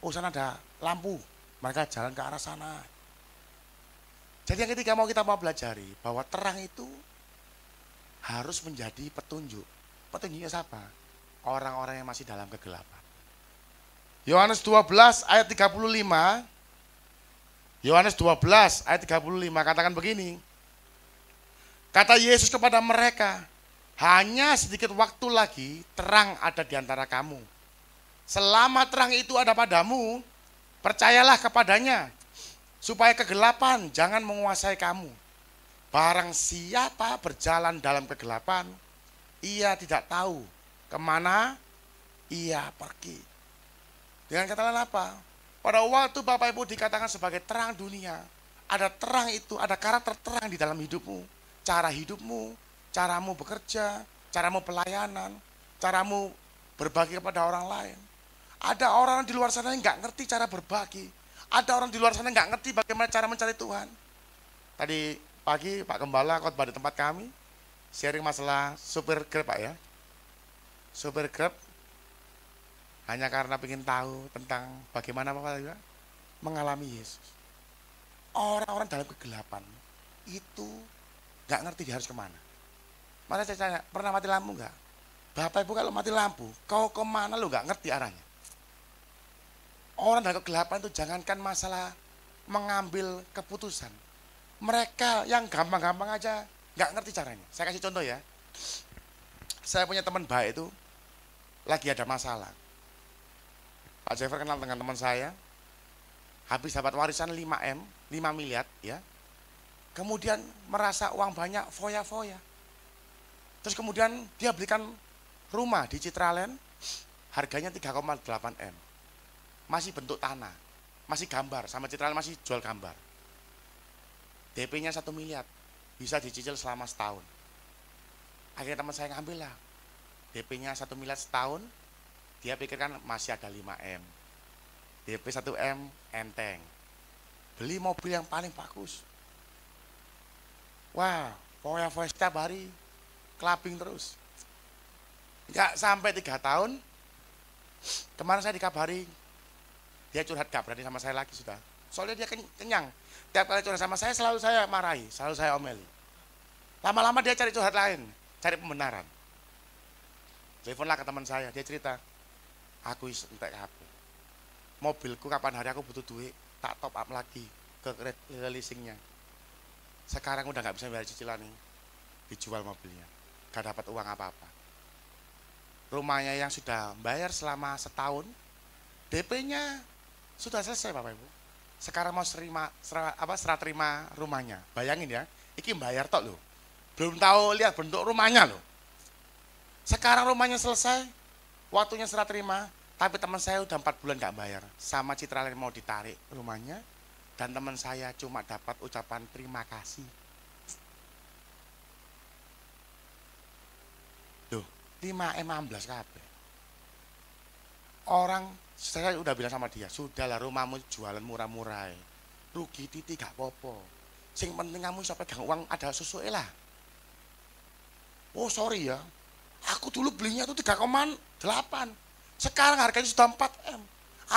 Sana ada lampu, mereka jalan ke arah sana. Jadi yang ketiga kita mau pelajari bahwa terang itu harus menjadi petunjuk. Petunjuknya siapa? Orang-orang yang masih dalam kegelapan. Yohanes 12 ayat 35. Yohanes 12 ayat 35 katakan begini. Kata Yesus kepada mereka, hanya sedikit waktu lagi terang ada di antara kamu. Selama terang itu ada padamu, percayalah kepadanya, supaya kegelapan jangan menguasai kamu. Barang siapa berjalan dalam kegelapan, ia tidak tahu kemana ia pergi. Dengan kata lain apa? Pada waktu Bapak Ibu dikatakan sebagai terang dunia, ada terang itu, ada karakter terang di dalam hidupmu. Cara hidupmu, caramu bekerja, caramu pelayanan, caramu berbagi kepada orang lain. Ada orang di luar sana yang nggak ngerti cara berbagi. Ada orang di luar sana yang nggak ngerti bagaimana cara mencari Tuhan. Tadi pagi Pak Gembala khotbah di tempat kami, sharing masalah supir Grab Pak ya. Supir Grab hanya karena ingin tahu tentang bagaimana Bapak juga mengalami Yesus. Orang-orang dalam kegelapan itu nggak ngerti dia harus kemana. Maka saya tanya, pernah mati lampu nggak? Bapak Ibu kalau mati lampu, kau kemana lu nggak ngerti arahnya. Orang dalam kegelapan itu jangankan masalah mengambil keputusan. Mereka yang gampang-gampang aja nggak ngerti caranya. Saya kasih contoh ya. Saya punya teman baik itu lagi ada masalah. Pak Jeffer kenal dengan teman saya, habis dapat warisan 5M, 5 miliar ya. Kemudian merasa uang banyak, foya-foya. Terus kemudian dia belikan rumah di Citraland, harganya 3,8M. Masih bentuk tanah, masih gambar, sama Citraland masih jual gambar. DP-nya 1 miliar, bisa dicicil selama setahun. Akhirnya teman saya ngambil lah, DP-nya 1 miliar setahun, dia pikirkan masih ada 5M. DP 1M enteng. Beli mobil yang paling bagus. Wah, foya-foya setiap hari, clubbing terus. Enggak sampai 3 tahun, kemarin saya dikabari, dia curhat gak berani sama saya lagi sudah. Soalnya dia kenyang. Tiap kali curhat sama saya, selalu saya marahi, selalu saya omeli. Lama-lama dia cari curhat lain, cari pembenaran. Teleponlah ke teman saya, dia cerita, aku entek HP. Mobilku kapan hari aku butuh duit, tak top up lagi ke leasingnya. Sekarang udah nggak bisa bayar cicilan nih, dijual mobilnya, gak dapat uang apa-apa. Rumahnya yang sudah bayar selama setahun, DP-nya sudah selesai Bapak Ibu. Sekarang mau serah terima rumahnya. Bayangin ya, iki bayar tok loh, belum tahu lihat bentuk rumahnya loh. Sekarang rumahnya selesai, waktunya serah terima, tapi teman saya udah 4 bulan nggak bayar. Sama Citraland mau ditarik rumahnya, dan teman saya cuma dapat ucapan terima kasih. Loh, 5M 16 kabeh. Orang, saya udah bilang sama dia, sudahlah rumahmu jualan murah-murah. Rugi titik gak apa-apa. Sing penting kamu bisa pegang uang ada sesuai lah. Oh sorry ya, aku dulu belinya tuh 3,8. Sekarang harganya sudah 4 M.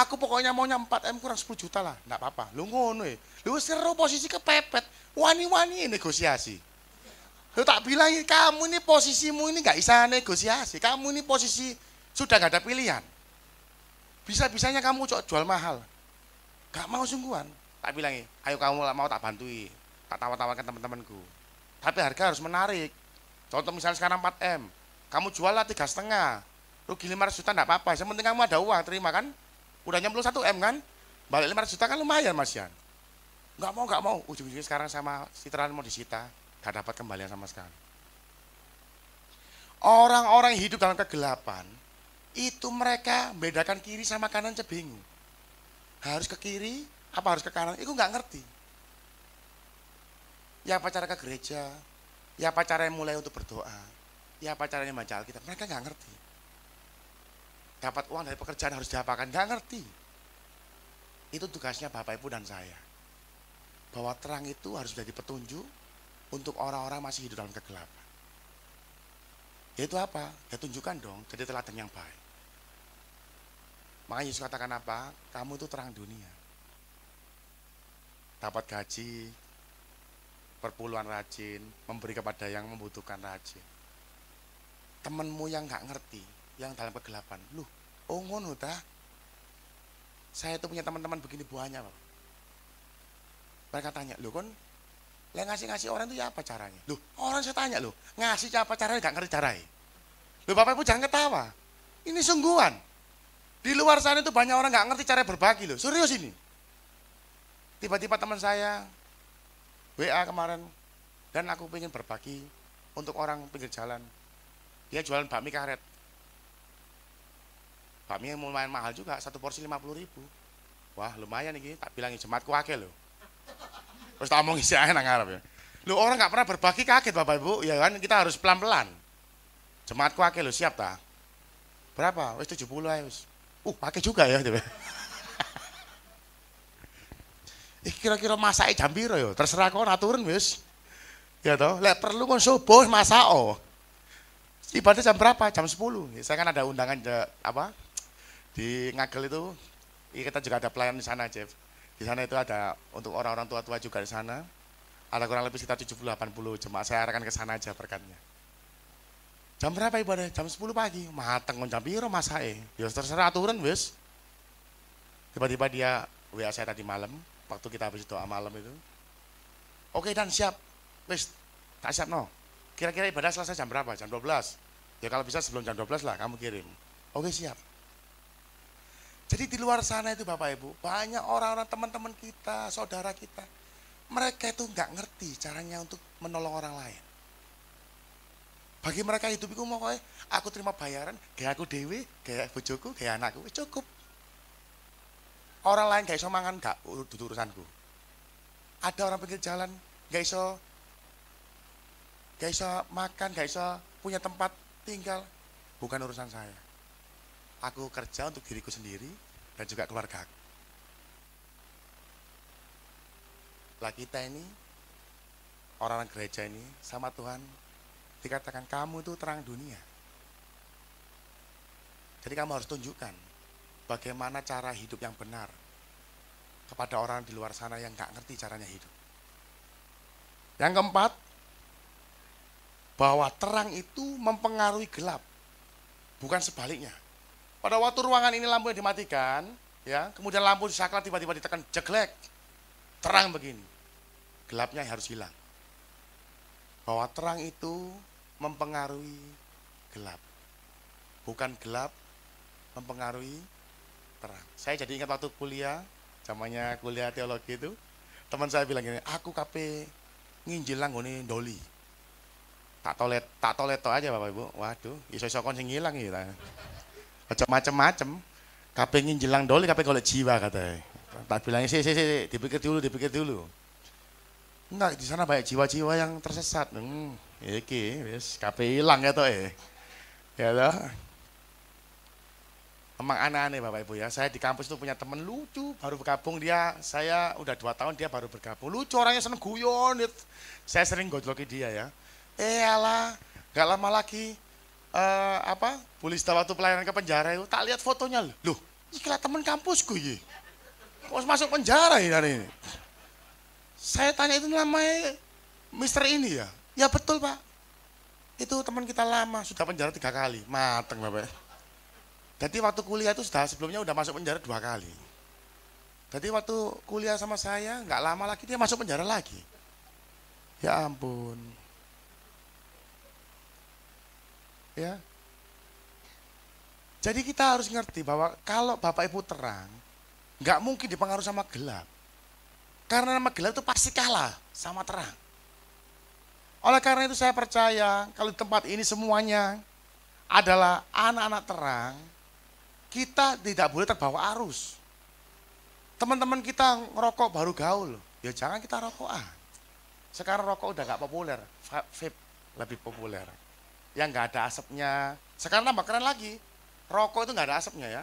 Aku pokoknya maunya 4 M kurang 10 juta lah. Nggak apa-apa, lu ngono ya. Lu seru posisi kepepet, wani-wani negosiasi. Lu tak bilang, kamu ini posisimu ini nggak bisa negosiasi. Kamu ini posisi sudah nggak ada pilihan. Bisa-bisanya kamu jual mahal. Gak mau sungguhan. Tak bilang, ayo kamu mau tak bantui. Tak tawar-tawarkan teman-temanku. Tapi harga harus menarik. Contoh misalnya sekarang 4 M. Kamu jual lah 3,5. Rugi 500 juta enggak apa-apa. Yang penting kamu ada uang, terima kan? Udah nyemplung 1 M kan? Balik 500 juta kan lumayan Mas Yan. Enggak mau. Ujung-ujungnya sekarang sama Citraan mau disita. Gak dapat kembalian sama sekali. Orang-orang yang hidup dalam kegelapan, itu mereka bedakan kiri sama kanan aja bingung. Harus ke kiri, apa harus ke kanan, itu nggak ngerti. Ya apa cara ke gereja, ya apa caranya mulai untuk berdoa, ya apa caranya baca Alkitab, mereka nggak ngerti. Dapat uang dari pekerjaan harus diapakan, nggak ngerti. Itu tugasnya Bapak Ibu dan saya. Bahwa terang itu harus menjadi petunjuk untuk orang-orang masih hidup dalam kegelapan. Yaitu apa? Ya tunjukkan dong, jadi teladan yang baik. Makanya Yesus katakan apa? Kamu itu terang dunia. Dapat gaji, perpuluhan rajin, memberi kepada yang membutuhkan rajin. Temenmu yang nggak ngerti, yang dalam kegelapan, oh ngono ta? Saya itu punya teman-teman begini banyak. Mereka tanya, kan yang ngasih orang itu ya apa caranya? Orang saya tanya ngasih apa caranya nggak ngerti caranya. Bapak Ibu jangan ketawa. Ini sungguhan. Di luar sana itu banyak orang nggak ngerti cara berbagi serius ini. Tiba-tiba teman saya WA kemarin dan aku pengen berbagi untuk orang pinggir jalan. Dia jualan bakmi karet. Bakmi yang lumayan mahal juga, 1 porsi 50.000. Wah lumayan ini, tak bilangin jemaatku akeh Terus tak omong isi aja nang ngarep ya. Orang nggak pernah berbagi kaget Bapak Ibu, ya kan kita harus pelan-pelan. Jemaatku akeh siap tak? Berapa? Wis 70 aja wis. Pakai juga ya. Kira-kira masake jam piro ya? Terserah kau aturin wis. Ya toh, lek perlu kon subuh masak Ibadah jam berapa? Jam 10. Saya kan ada undangan di Ngagel itu. Kita juga ada pelayan di sana, Jeff. Di sana itu ada untuk orang-orang tua-tua juga di sana. Ada kurang lebih sekitar 70-80 jemaat. Saya arahkan ke sana aja berkatnya. Jam berapa ibadah? Jam 10 pagi. Mateng jam piro masake. Ya terserah aturan wis. Tiba-tiba dia WA saya tadi malam, waktu kita habis doa malam itu. Oke dan siap. Wis, tak siap no. Kira-kira ibadah selesai jam berapa? Jam 12. Ya kalau bisa sebelum jam 12 lah kamu kirim. Oke siap. Jadi di luar sana itu Bapak Ibu, banyak orang-orang teman-teman kita, saudara kita. Mereka itu nggak ngerti caranya untuk menolong orang lain. Bagi mereka hidup itu mau aku terima bayaran, kayak aku dewi, kayak bojoku, kayak anakku, cukup. Orang lain gak iso mangan, gak urusanku. Ada orang pinggir jalan, gak iso makan, gak iso punya tempat tinggal, bukan urusan saya. Aku kerja untuk diriku sendiri dan juga keluarga. Lah kita ini, orang-orang gereja ini sama Tuhan, dikatakan kamu itu terang dunia. Jadi kamu harus tunjukkan bagaimana cara hidup yang benar kepada orang di luar sana yang gak ngerti caranya hidup. Yang keempat, bahwa terang itu mempengaruhi gelap, bukan sebaliknya. Pada waktu ruangan ini lampu yang dimatikan, ya, kemudian lampu disaklar tiba-tiba ditekan jeglek, terang begini, gelapnya harus hilang. Bahwa terang itu mempengaruhi gelap, bukan gelap mempengaruhi terang. Saya jadi ingat waktu kuliah, zamannya kuliah teologi itu, teman saya bilang gini, aku kape nginjil langgone ndoli. Tak tolet aja Bapak Ibu. Waduh, iso-iso kon sing ngilang iki ta. Aja macem-macem. Kape nginjil lang ndoli, kape golek jiwa katanya. Tak bilang sih, dipikir dulu. Enggak, di sana banyak jiwa-jiwa yang tersesat. Iki wis kape ilang ya toh. Ya toh. Memang aneh-aneh Bapak Ibu ya. Saya di kampus itu punya teman lucu, baru bergabung dia. Saya udah 2 tahun, dia baru bergabung. Lucu, orangnya seneng guyon. Saya sering gojloki dia ya. Alah, gak lama lagi Bulista waktu pelayanan ke penjara itu tak lihat fotonya loh. Ini kira teman kampusku ini. Kok masuk penjara ini hari ini? Saya tanya itu namanya Mister ini ya. Ya betul Pak. Itu teman kita lama, sudah penjara 3 kali. Mateng Bapak. Jadi waktu kuliah itu sebelumnya udah masuk penjara 2 kali. Jadi waktu kuliah sama saya, nggak lama lagi dia masuk penjara lagi. Ya ampun. Ya. Jadi kita harus ngerti bahwa kalau Bapak Ibu terang, nggak mungkin dipengaruhi sama gelap. Karena nama gelap itu pasti kalah sama terang. Oleh karena itu saya percaya kalau di tempat ini semuanya adalah anak-anak terang, kita tidak boleh terbawa arus. Teman-teman kita ngerokok baru gaul, ya jangan kita rokokan. Sekarang rokok udah gak populer, vape lebih populer. Yang gak ada asapnya, sekarang tambah keren lagi. Rokok itu gak ada asapnya ya.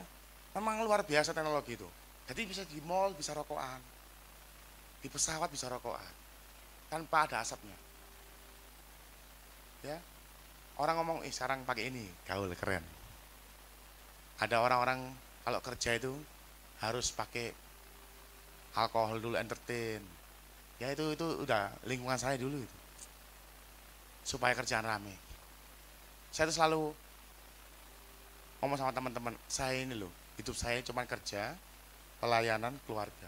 Memang luar biasa teknologi itu. Jadi bisa di mall bisa rokokan. Di pesawat bisa rokokan. Tanpa ada asapnya. Ya. Orang ngomong, sekarang pakai ini, gaul keren. Ada orang-orang kalau kerja itu harus pakai alkohol dulu, entertain. Ya itu udah lingkungan saya dulu itu. Supaya kerjaan rame. Saya itu selalu ngomong sama teman-teman, saya ini loh, hidup saya cuma kerja, pelayanan, keluarga.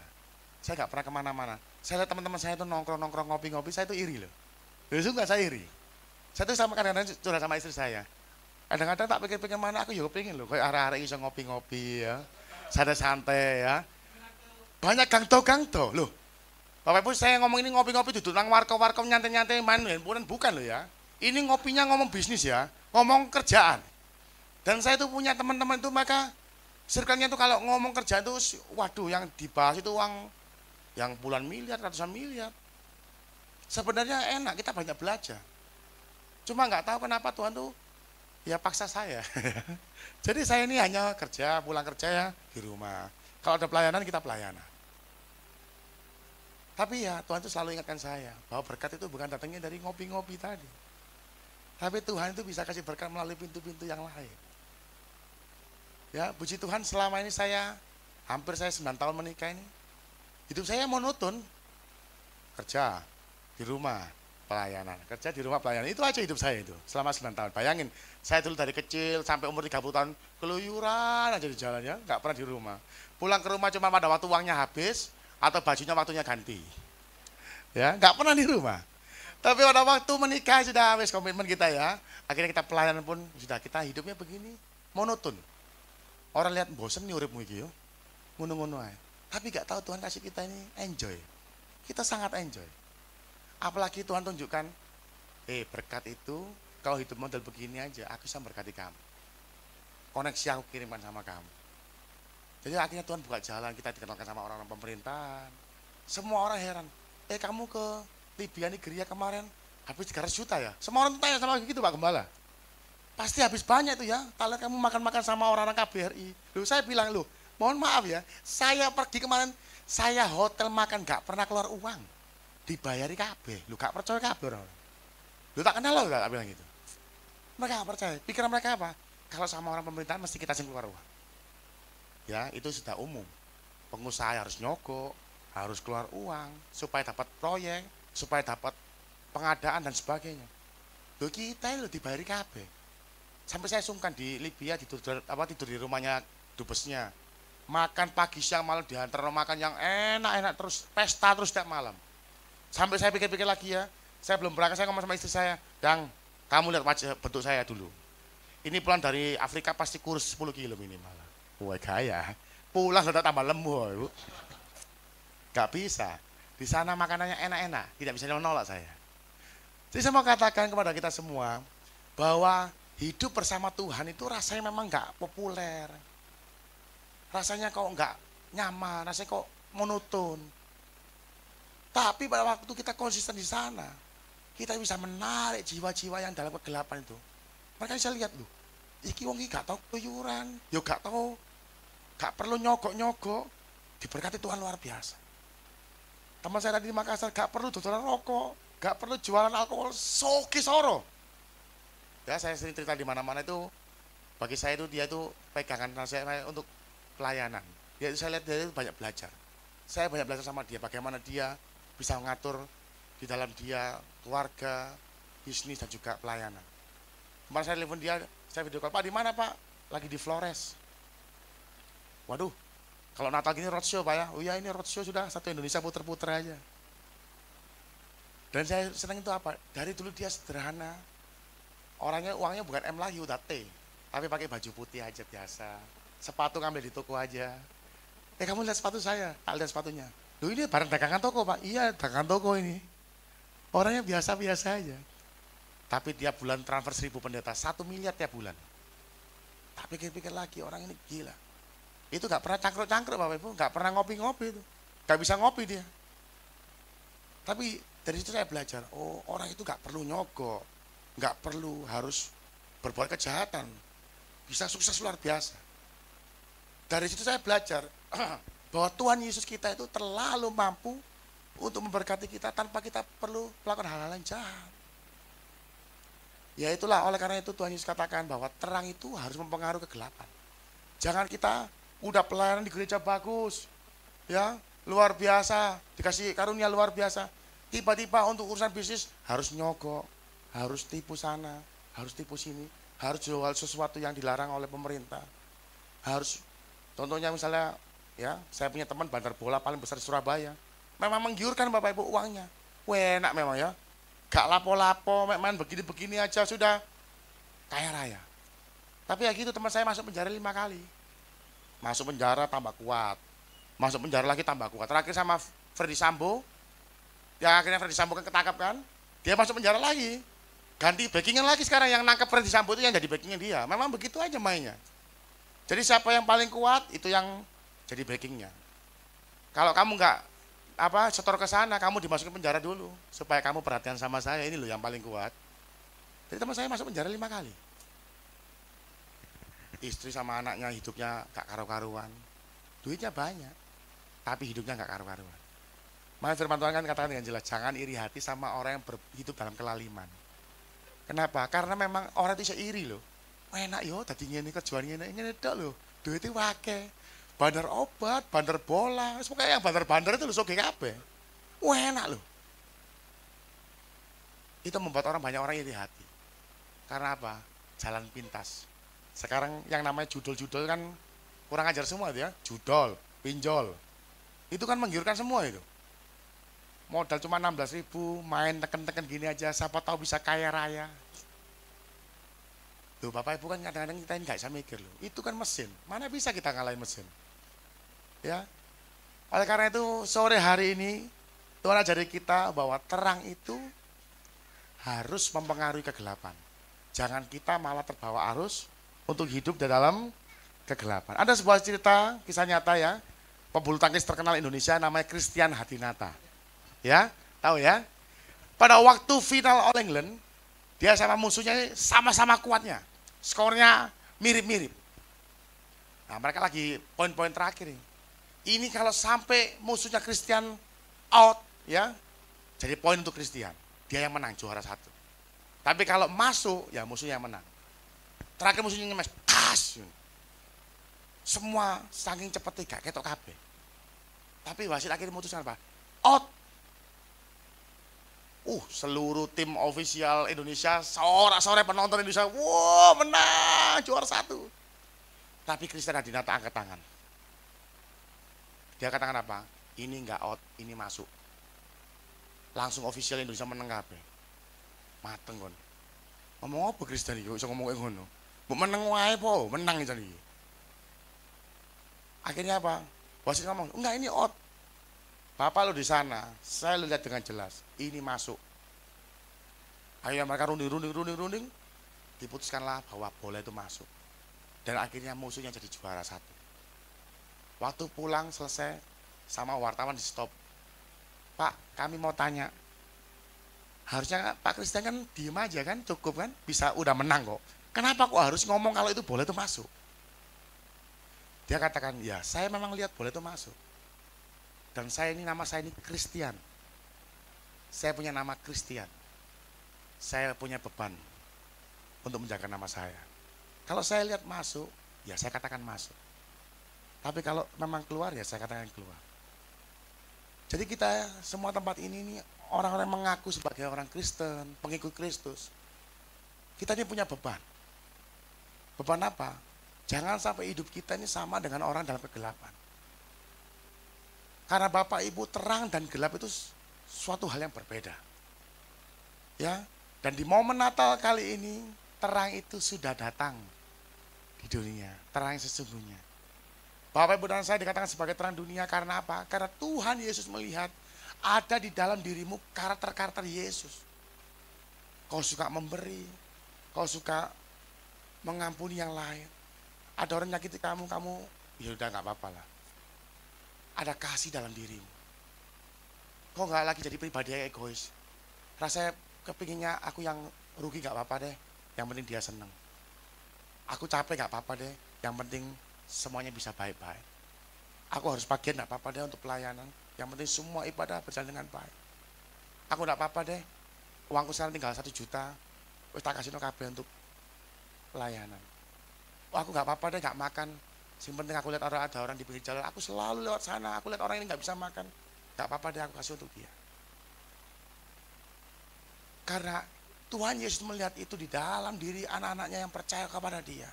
Saya gak pernah kemana-mana. Saya lihat teman-teman saya itu nongkrong-nongkrong, ngopi-ngopi, saya itu iri loh. Justru gak saya iri. Saya tuh sama kadang-kadang curhat sama istri saya. Kadang-kadang tak pikir-pikir mana aku juga pengen loh, kayak arah-arah bisa ngopi-ngopi ya, santai-santai ya. Banyak gangto-gangto loh. Bapak Ibu saya ngomong ini ngopi-ngopi duduk nang warkop-warkop nyantai-nyantai main handphone bukan loh ya. Ini ngopinya ngomong bisnis ya, ngomong kerjaan. Dan saya tuh punya teman-teman itu maka circle-nya tuh kalau ngomong kerjaan tuh waduh yang dibahas itu uang yang puluhan miliar, ratusan miliar. Sebenarnya enak, kita banyak belajar. Cuma nggak tahu kenapa Tuhan tuh ya paksa saya. Jadi saya ini hanya kerja, pulang kerja ya di rumah. Kalau ada pelayanan kita pelayanan. Tapi ya Tuhan itu selalu ingatkan saya bahwa berkat itu bukan datangnya dari ngopi-ngopi tadi. Tapi Tuhan itu bisa kasih berkat melalui pintu-pintu yang lain. Ya puji Tuhan selama ini hampir saya 9 tahun menikah ini. Hidup saya monoton. Kerja di rumah, pelayanan, kerja di rumah pelayanan, itu aja hidup saya itu selama 9 tahun. Bayangin, saya dulu dari kecil sampai umur 30 tahun keluyuran aja di jalan ya, nggak pernah di rumah. Pulang ke rumah cuma pada waktu uangnya habis atau bajunya waktunya ganti. Ya, nggak pernah di rumah. Tapi pada waktu menikah sudah habis komitmen kita ya. Akhirnya kita pelayanan pun sudah kita hidupnya begini, monoton. Orang lihat bosen nih uripmu iki yo. Ngono-ngono ae. Tapi nggak tahu Tuhan kasih kita ini enjoy. Kita sangat enjoy. Apalagi Tuhan tunjukkan, berkat itu kalau hidup model begini aja, aku bisa berkati kamu. Koneksi aku kirimkan sama kamu. Jadi akhirnya Tuhan buka jalan, kita dikenalkan sama orang-orang pemerintahan. Semua orang heran, kamu ke Libya Nigeria kemarin habis 300 juta ya? Semua orang tanya sama gitu Pak Gembala. Pasti habis banyak itu ya, kalau kamu makan-makan sama orang-orang KBRI. Loh saya bilang, loh mohon maaf ya, saya pergi kemarin, saya hotel makan gak pernah keluar uang. Dibayari kabeh, lu gak percaya kabeh orang. Lu tak kenal lo gak bilang gitu. Mereka gak percaya, pikiran mereka apa? Kalau sama orang pemerintahan mesti kita sing keluar uang. Ya, itu sudah umum. Pengusaha harus nyogok, harus keluar uang supaya dapat proyek, supaya dapat pengadaan dan sebagainya. Loh kita lo dibayari kabeh. Sampai saya sungkan di Libya tidur di rumahnya dubesnya. Makan pagi siang malam diantar makan yang enak-enak terus, pesta terus setiap malam. Sampai saya pikir-pikir lagi ya, saya belum berangkat, saya ngomong sama istri saya, Dang, kamu lihat wajah bentuk saya dulu. Ini pulang dari Afrika pasti kurus 10 kilo minimal. Wah gaya, pulang sudah tambah lembu, Ibu. Gak bisa, di sana makanannya enak-enak, tidak bisa menolak saya. Jadi saya mau katakan kepada kita semua, bahwa hidup bersama Tuhan itu rasanya memang gak populer. Rasanya kok gak nyaman, rasanya kok monoton. Tapi pada waktu kita konsisten di sana, kita bisa menarik jiwa-jiwa yang dalam kegelapan itu. Mereka bisa lihat loh, iki wong iki gak tau keluyuran, yo gak tau gak perlu nyogok-nyogok, diberkati Tuhan luar biasa. Teman saya tadi di Makassar gak perlu dodolan rokok, gak perlu jualan alkohol, soki soro. Ya saya sering cerita di mana-mana itu, bagi saya itu dia itu pegangan saya untuk pelayanan. Ya saya lihat dia itu banyak belajar. Saya banyak belajar sama dia, bagaimana dia bisa mengatur di dalam dia keluarga, bisnis dan juga pelayanan. Kemarin saya telepon dia, saya video call, Pak di mana Pak? Lagi di Flores. Waduh, kalau Natal gini roadshow Pak ya? Oh iya ini roadshow sudah satu Indonesia puter-puter aja. Dan saya senang itu apa? Dari dulu dia sederhana. Orangnya uangnya bukan M lagi, udah T. Tapi pakai baju putih aja biasa. Sepatu ngambil di toko aja. Kamu lihat sepatu saya, tak lihat sepatunya. Loh ini barang dagangan toko Pak? Iya dagangan toko ini. Orangnya biasa-biasa aja. Tapi tiap bulan transfer 1.000 pendeta, 1 miliar tiap bulan. Tapi pikir-pikir lagi orang ini gila. Itu gak pernah cangkruk-cangkruk Bapak Ibu, gak pernah ngopi-ngopi itu. Gak bisa ngopi dia. Tapi dari situ saya belajar, oh orang itu gak perlu nyogok. Gak perlu harus berbuat kejahatan. Bisa sukses luar biasa. Dari situ saya belajar bahwa Tuhan Yesus kita itu terlalu mampu untuk memberkati kita tanpa kita perlu melakukan hal-hal yang jahat. Ya itulah, oleh karena itu Tuhan Yesus katakan bahwa terang itu harus mempengaruhi kegelapan. Jangan kita udah pelayanan di gereja bagus, ya luar biasa, dikasih karunia luar biasa. Tiba-tiba untuk urusan bisnis harus nyogok, harus tipu sana, harus tipu sini, harus jual sesuatu yang dilarang oleh pemerintah. Harus, contohnya misalnya, ya saya punya teman bandar bola paling besar di Surabaya. Memang menggiurkan Bapak Ibu uangnya. Enak memang ya. Gak lapo-lapo, main begini-begini aja sudah kaya raya. Tapi ya gitu teman saya masuk penjara 5 kali. Masuk penjara tambah kuat. Masuk penjara lagi tambah kuat. Terakhir sama Ferdy Sambo. Ya akhirnya Ferdy Sambo kan ketangkap kan. Dia masuk penjara lagi. Ganti backingan lagi sekarang yang nangkep Ferdy Sambo itu yang jadi backingnya dia. Memang begitu aja mainnya. Jadi siapa yang paling kuat itu yang jadi backingnya. Kalau kamu nggak setor ke sana, kamu dimasukin penjara dulu supaya kamu perhatian sama saya, ini loh yang paling kuat. Jadi teman saya masuk penjara 5 kali. Istri sama anaknya hidupnya gak karu-karuan. Duitnya banyak, tapi hidupnya gak karu-karuan. Maka firman Tuhan kan katakan dengan jelas, jangan iri hati sama orang yang hidup dalam kelaliman. Kenapa? Karena memang orang itu bisa iri loh. Enak yo, tadi ngene kerjaan ngene tok loh. Duitnya wake. Bandar obat, bandar bola, pokoknya yang bandar-bandar itu loh soge kabeh. Enak loh. Itu membuat banyak orang iri hati. Karena apa? Jalan pintas. Sekarang yang namanya judol-judol kan kurang ajar semua itu ya. Judol, pinjol. Itu kan menggiurkan semua itu. Modal cuma 16.000, main teken-teken gini aja, siapa tahu bisa kaya raya. Tuh Bapak Ibu kan kadang-kadang kita ini gak bisa mikir loh. Itu kan mesin, mana bisa kita ngalahin mesin. Ya, oleh karena itu sore hari ini Tuhan ajari kita bahwa terang itu harus mempengaruhi kegelapan. Jangan kita malah terbawa arus untuk hidup di dalam kegelapan. Ada sebuah cerita, kisah nyata ya, pebulu tangkis terkenal Indonesia namanya Christian Hadinata. Ya, tahu ya? Pada waktu final All England, dia sama musuhnya sama-sama kuatnya, skornya mirip-mirip. Nah mereka lagi poin-poin terakhir nih. Ini kalau sampai musuhnya Christian out, ya, jadi poin untuk Christian. Dia yang menang, juara 1. Tapi kalau masuk, ya musuhnya yang menang. Terakhir musuhnya ngemes, tas. Semua saking cepet ketok kabeh. Tapi wasit akhirnya memutuskan apa? Out. Seluruh tim ofisial Indonesia, sore penonton Indonesia, wow menang, juara 1. Tapi Christian Hadinata angkat tangan. Dia katakan apa? Ini enggak out, ini masuk. Langsung official Indonesia menang kabeh. Mateng kon. Ngomong apa Kristen iki iso ngomong ngono? Mbok menang wae po, menang iki. Akhirnya apa? Wasit ngomong, "Enggak, ini out." Bapak lo di sana, saya lihat dengan jelas, ini masuk. Akhirnya mereka runding, diputuskanlah bahwa bola itu masuk. Dan akhirnya musuhnya jadi juara 1. Waktu pulang selesai sama wartawan di stop. Pak, kami mau tanya. Harusnya Pak Kristen kan diem aja kan, cukup kan, bisa udah menang kok. Kenapa kok harus ngomong kalau itu bola itu masuk? Dia katakan, ya saya memang lihat boleh itu masuk. Dan nama saya ini Christian. Saya punya nama Christian. Saya punya beban untuk menjaga nama saya. Kalau saya lihat masuk, ya saya katakan masuk. Tapi kalau memang keluar, ya saya katakan keluar. Jadi kita semua tempat ini orang-orang mengaku sebagai orang Kristen, pengikut Kristus. Kita ini punya beban. Beban apa? Jangan sampai hidup kita ini sama dengan orang dalam kegelapan. Karena Bapak Ibu, terang dan gelap itu suatu hal yang berbeda. Ya, dan di momen Natal kali ini terang itu sudah datang di dunia, terang yang sesungguhnya. Bapak Ibu dan saya dikatakan sebagai terang dunia karena apa? Karena Tuhan Yesus melihat ada di dalam dirimu karakter-karakter Yesus. Kau suka memberi, kau suka mengampuni yang lain. Ada orang nyakiti kamu ya udah nggak apa-apa lah. Ada kasih dalam dirimu. Kau nggak lagi jadi pribadi yang egois. Rasanya kepinginnya aku yang rugi nggak apa-apa deh. Yang penting dia seneng. Aku capek nggak apa-apa deh. Yang penting semuanya bisa baik-baik. Aku harus bagian nggak apa-apa deh untuk pelayanan. Yang penting semua ibadah berjalan dengan baik. Aku nggak apa-apa deh. Uangku sekarang tinggal 1 juta. Wis tak kasih no kabeh untuk pelayanan. Aku nggak apa-apa deh nggak makan. Yang penting aku lihat ada orang di pinggir jalan, aku selalu lewat sana, aku lihat orang ini nggak bisa makan, nggak apa-apa deh aku kasih untuk dia. Karena Tuhan Yesus melihat itu di dalam diri anak-anaknya yang percaya kepada dia.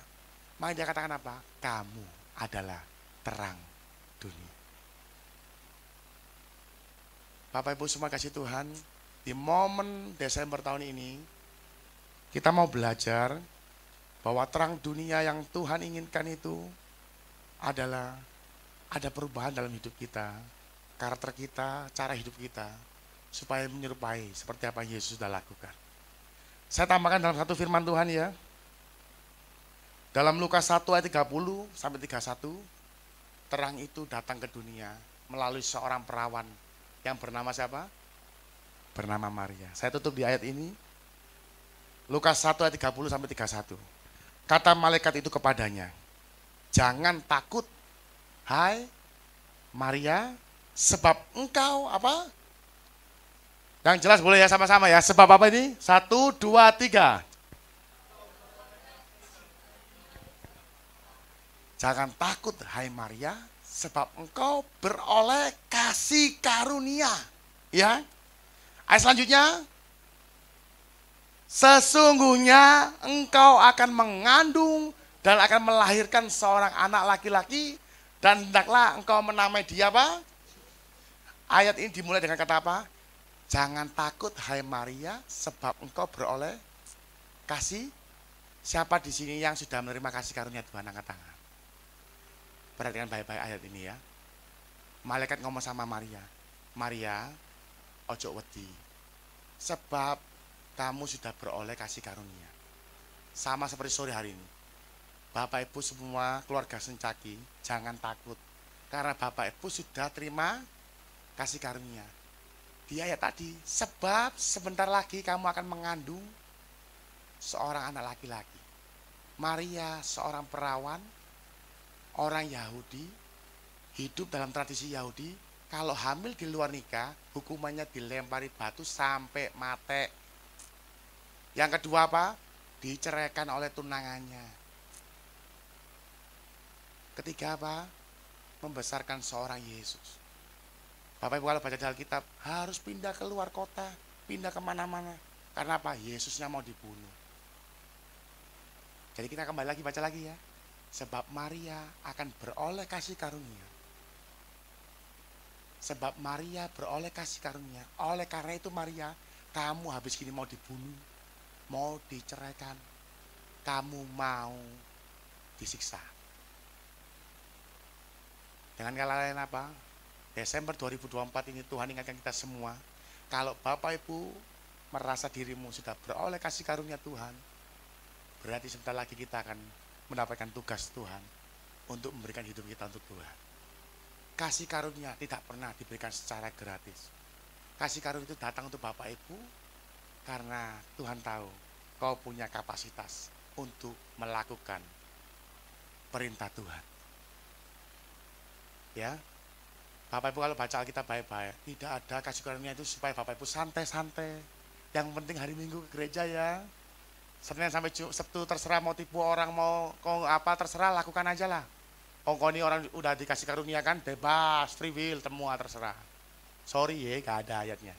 Maka dia katakan apa? Kamu adalah terang dunia. Bapak Ibu semua kasih Tuhan, di momen Desember tahun ini, kita mau belajar bahwa terang dunia yang Tuhan inginkan itu adalah ada perubahan dalam hidup kita, karakter kita, cara hidup kita, supaya menyerupai seperti apa yang Yesus sudah lakukan. Saya tambahkan dalam satu firman Tuhan ya, dalam Lukas 1 ayat 30 sampai 31, terang itu datang ke dunia melalui seorang perawan yang bernama siapa? Bernama Maria. Saya tutup di ayat ini, Lukas 1 ayat 30 sampai 31. Kata malaikat itu kepadanya, jangan takut, hai Maria, sebab engkau apa? Yang jelas boleh ya sama-sama ya. Sebab apa ini? 1, 2, 3. Jangan takut, hai Maria, sebab engkau beroleh kasih karunia. Ya. Ayat selanjutnya. Sesungguhnya engkau akan mengandung dan akan melahirkan seorang anak laki-laki, dan hendaklah engkau menamai dia apa? Ayat ini dimulai dengan kata apa? Jangan takut hai Maria, sebab engkau beroleh kasih. Siapa di sini yang sudah menerima kasih karunia Tuhan, angkat tangan. Perhatikan baik-baik ayat ini ya. Malaikat ngomong sama Maria, Maria, ojo wedi, sebab kamu sudah beroleh kasih karunia. Sama seperti sore hari ini. Bapak Ibu semua keluarga Sencaki, jangan takut. Karena Bapak Ibu sudah terima kasih karunia. Di ayat tadi, sebab sebentar lagi kamu akan mengandung seorang anak laki-laki. Maria seorang perawan, orang Yahudi, hidup dalam tradisi Yahudi. Kalau hamil di luar nikah, hukumannya dilempari batu sampai mati. Yang kedua apa? Diceraikan oleh tunangannya. Ketiga apa? Membesarkan seorang Yesus. Bapak Ibu kalau baca di Alkitab, harus pindah keluar kota, pindah kemana-mana. Karena apa? Yesusnya mau dibunuh. Jadi kita kembali lagi, baca lagi ya. Sebab Maria akan beroleh kasih karunia. Sebab Maria beroleh kasih karunia. Oleh karena itu Maria, kamu habis gini mau dibunuh, mau diceraikan, kamu mau disiksa. Dengan kata lain apa? Desember 2024 ini Tuhan ingatkan kita semua, kalau Bapak Ibu merasa dirimu sudah beroleh kasih karunia Tuhan, berarti sebentar lagi kita akan mendapatkan tugas Tuhan untuk memberikan hidup kita untuk Tuhan. Kasih karunia tidak pernah diberikan secara gratis. Kasih karunia itu datang untuk Bapak Ibu karena Tuhan tahu kau punya kapasitas untuk melakukan perintah Tuhan. Ya. Bapak Ibu kalau baca Alkitab baik-baik, tidak ada kasih karunia itu supaya Bapak Ibu santai-santai. Yang penting hari Minggu ke gereja ya. Senin sampai Sabtu terserah mau tipu orang, mau apa terserah, lakukan aja lah. Ini orang udah dikasih karunia kan, bebas, free will, semua terserah. Sorry ya, gak ada ayatnya.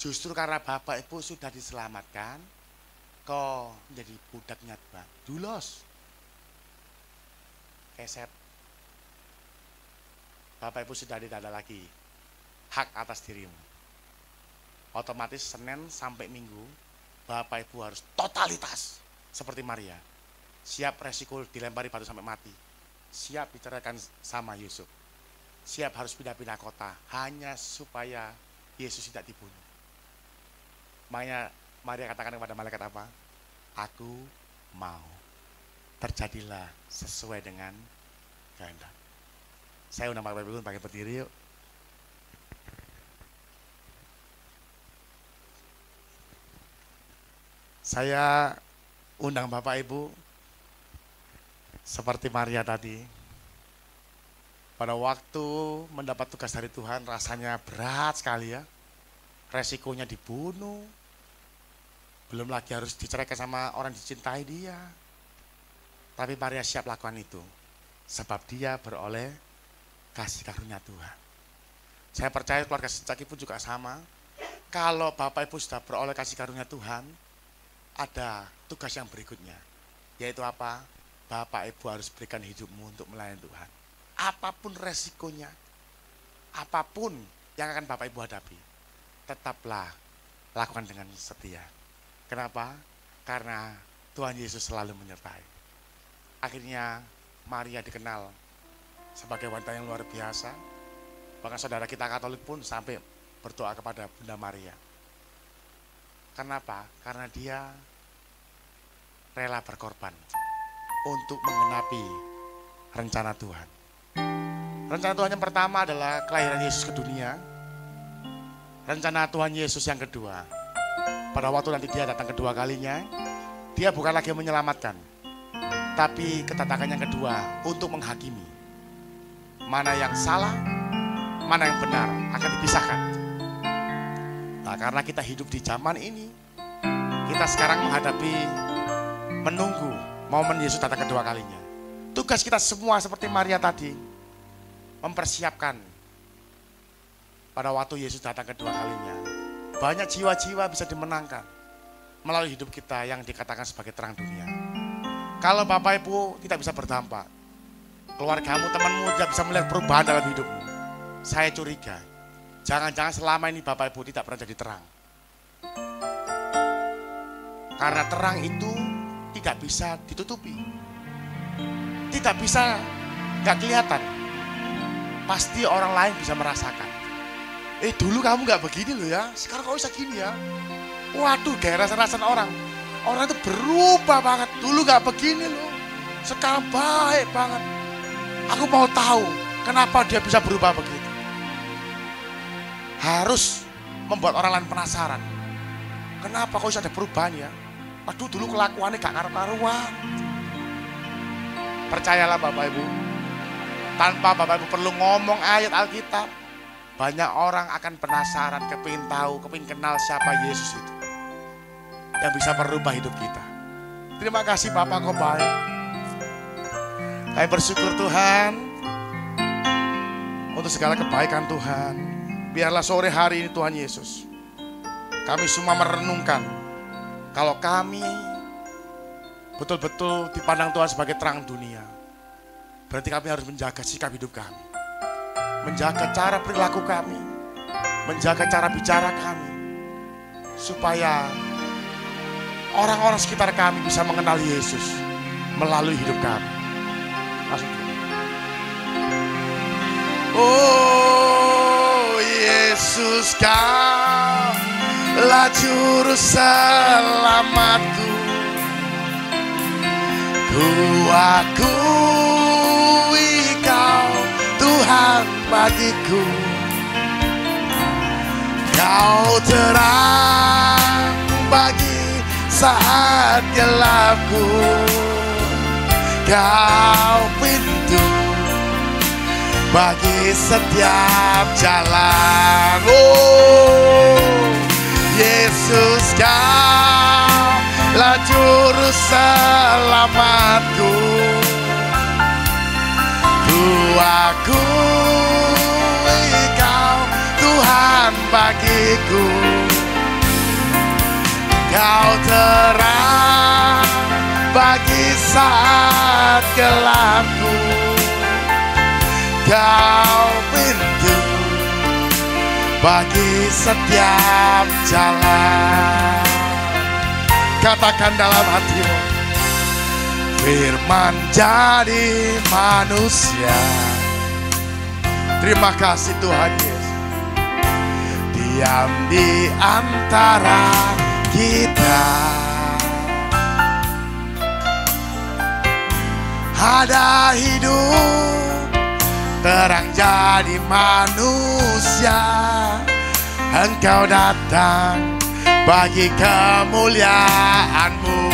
Justru karena Bapak Ibu sudah diselamatkan, kok menjadi budaknya Tuhan. Dulos. Keset. Bapak Ibu sudah tidak ada lagi hak atas dirimu. Otomatis Senin sampai Minggu, Bapak Ibu harus totalitas seperti Maria. Siap resiko dilempari batu sampai mati. Siap diceraikan sama Yusuf. Siap harus pindah-pindah kota hanya supaya Yesus tidak dibunuh. Makanya Maria katakan kepada malaikat apa? Aku mau. Terjadilah sesuai dengan kehendak. Saya undang Bapak Ibu pakai berdiri yuk. Saya undang Bapak Ibu seperti Maria tadi. Pada waktu mendapat tugas dari Tuhan rasanya berat sekali ya. Resikonya dibunuh. Belum lagi harus diceraikan sama orang dicintai dia. Tapi Maria siap lakukan itu. Sebab dia beroleh kasih karunia Tuhan. Saya percaya keluarga Sencaki pun juga sama. Kalau Bapak Ibu sudah beroleh kasih karunia Tuhan, ada tugas yang berikutnya. Yaitu apa? Bapak Ibu harus berikan hidupmu untuk melayani Tuhan. Apapun resikonya, apapun yang akan Bapak Ibu hadapi, tetaplah lakukan dengan setia. Kenapa? Karena Tuhan Yesus selalu menyertai. Akhirnya Maria dikenal sebagai wanita yang luar biasa. Bahkan saudara kita Katolik pun sampai berdoa kepada Bunda Maria. Kenapa? Karena dia rela berkorban untuk menggenapi rencana Tuhan. Rencana Tuhan yang pertama adalah kelahiran Yesus ke dunia. Rencana Tuhan Yesus yang kedua, pada waktu nanti dia datang kedua kalinya, dia bukan lagi menyelamatkan, tapi kedatangan yang kedua untuk menghakimi. Mana yang salah, mana yang benar akan dipisahkan. Nah, karena kita hidup di zaman ini, kita sekarang menunggu momen Yesus datang kedua kalinya. Tugas kita semua seperti Maria tadi, mempersiapkan pada waktu Yesus datang kedua kalinya. Banyak jiwa-jiwa bisa dimenangkan melalui hidup kita yang dikatakan sebagai terang dunia. Kalau Bapak Ibu tidak bisa berdampak, keluargamu, temanmu tidak bisa melihat perubahan dalam hidupmu, saya curiga, jangan-jangan selama ini Bapak Ibu tidak pernah jadi terang. Karena terang itu tidak bisa ditutupi, tidak bisa gak kelihatan. Pasti orang lain bisa merasakan. Dulu kamu gak begini loh ya, sekarang kok bisa gini ya. Waduh, kayak rasa-rasan orang. Orang itu berubah banget, dulu gak begini loh, sekarang baik banget. Aku mau tahu kenapa dia bisa berubah begitu. Harus membuat orang lain penasaran. Kenapa kok bisa ada perubahan ya? Aduh, dulu kelakuannya gak karu-karuan. Percayalah Bapak Ibu, tanpa Bapak Ibu perlu ngomong ayat Alkitab, banyak orang akan penasaran, kepingin tahu, kepingin kenal siapa Yesus itu yang bisa merubah hidup kita. Terima kasih Bapak, kau baik. Kami bersyukur Tuhan untuk segala kebaikan Tuhan. Biarlah sore hari ini Tuhan Yesus, kami semua merenungkan kalau kami betul-betul dipandang Tuhan sebagai terang dunia. Berarti kami harus menjaga sikap hidup kami, menjaga cara perilaku kami, menjaga cara bicara kami, supaya orang-orang sekitar kami bisa mengenal Yesus melalui hidup kami. Oh Yesus, Kaulah juru selamatku, ku akui Kau Tuhan bagiku. Kau terang bagi saat gelapku, Kau pintu bagi setiap jalan. Oh, Yesus Kaulah juru selamatku. Ku akui Kau Tuhan bagiku. Kau terang bagi saat gelapku. Kau pintu bagi setiap jalan. Katakan dalam hatimu, firman jadi manusia. Terima kasih Tuhan Yesus. Diam di antara kita. Ada hidup, terang jadi manusia. Engkau datang bagi kemuliaan-Mu.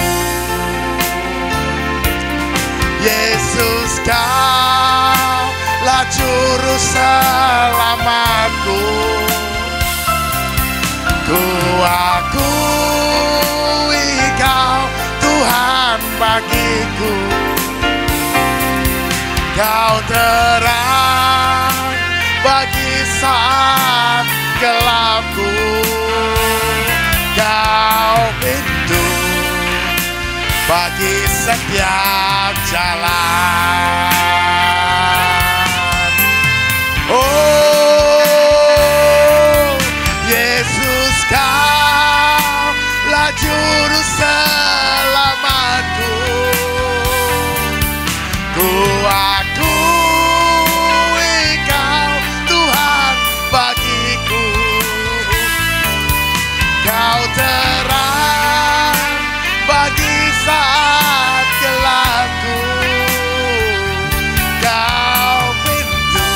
Yesus Kaulah juru selamatku. Ku akui Kau Tuhan bagiku. Kau terang bagi saat gelapku. Kau pintu bagi setiap jalan. Oh, Yesus Kaulah juru selamatku. Ku akui Kau Tuhan bagiku. Kau terang bagi saat gelapku. Kau pintu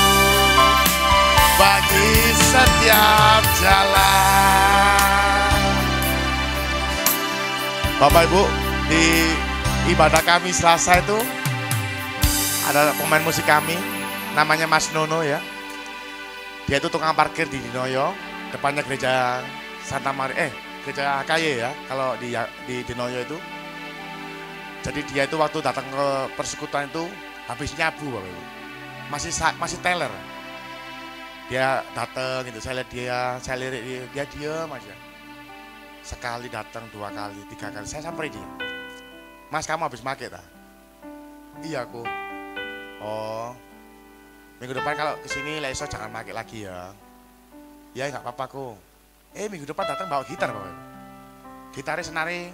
bagi setiap jalan. Bapak Ibu, di ibadah kami Selasa itu ada pemain musik kami, namanya Mas Nono ya. Dia itu tukang parkir di Dinoyo, depannya gereja Santa Maria, gereja AKY ya, kalau di Dinoyo itu. Jadi dia itu waktu datang ke persekutuan itu habis nyabu, Bapak Ibu. Masih teler. Dia datang gitu, saya lihat saya lirik dia diam aja. Sekali datang, 2 kali, 3 kali, saya sampai dia. Mas, kamu habis make tak? Iya aku. Oh, minggu depan kalau kesini Leso jangan pakai lagi ya. Ya nggak apa-apa kok. Minggu depan datang bawa gitar Bapak. Gitarnya senari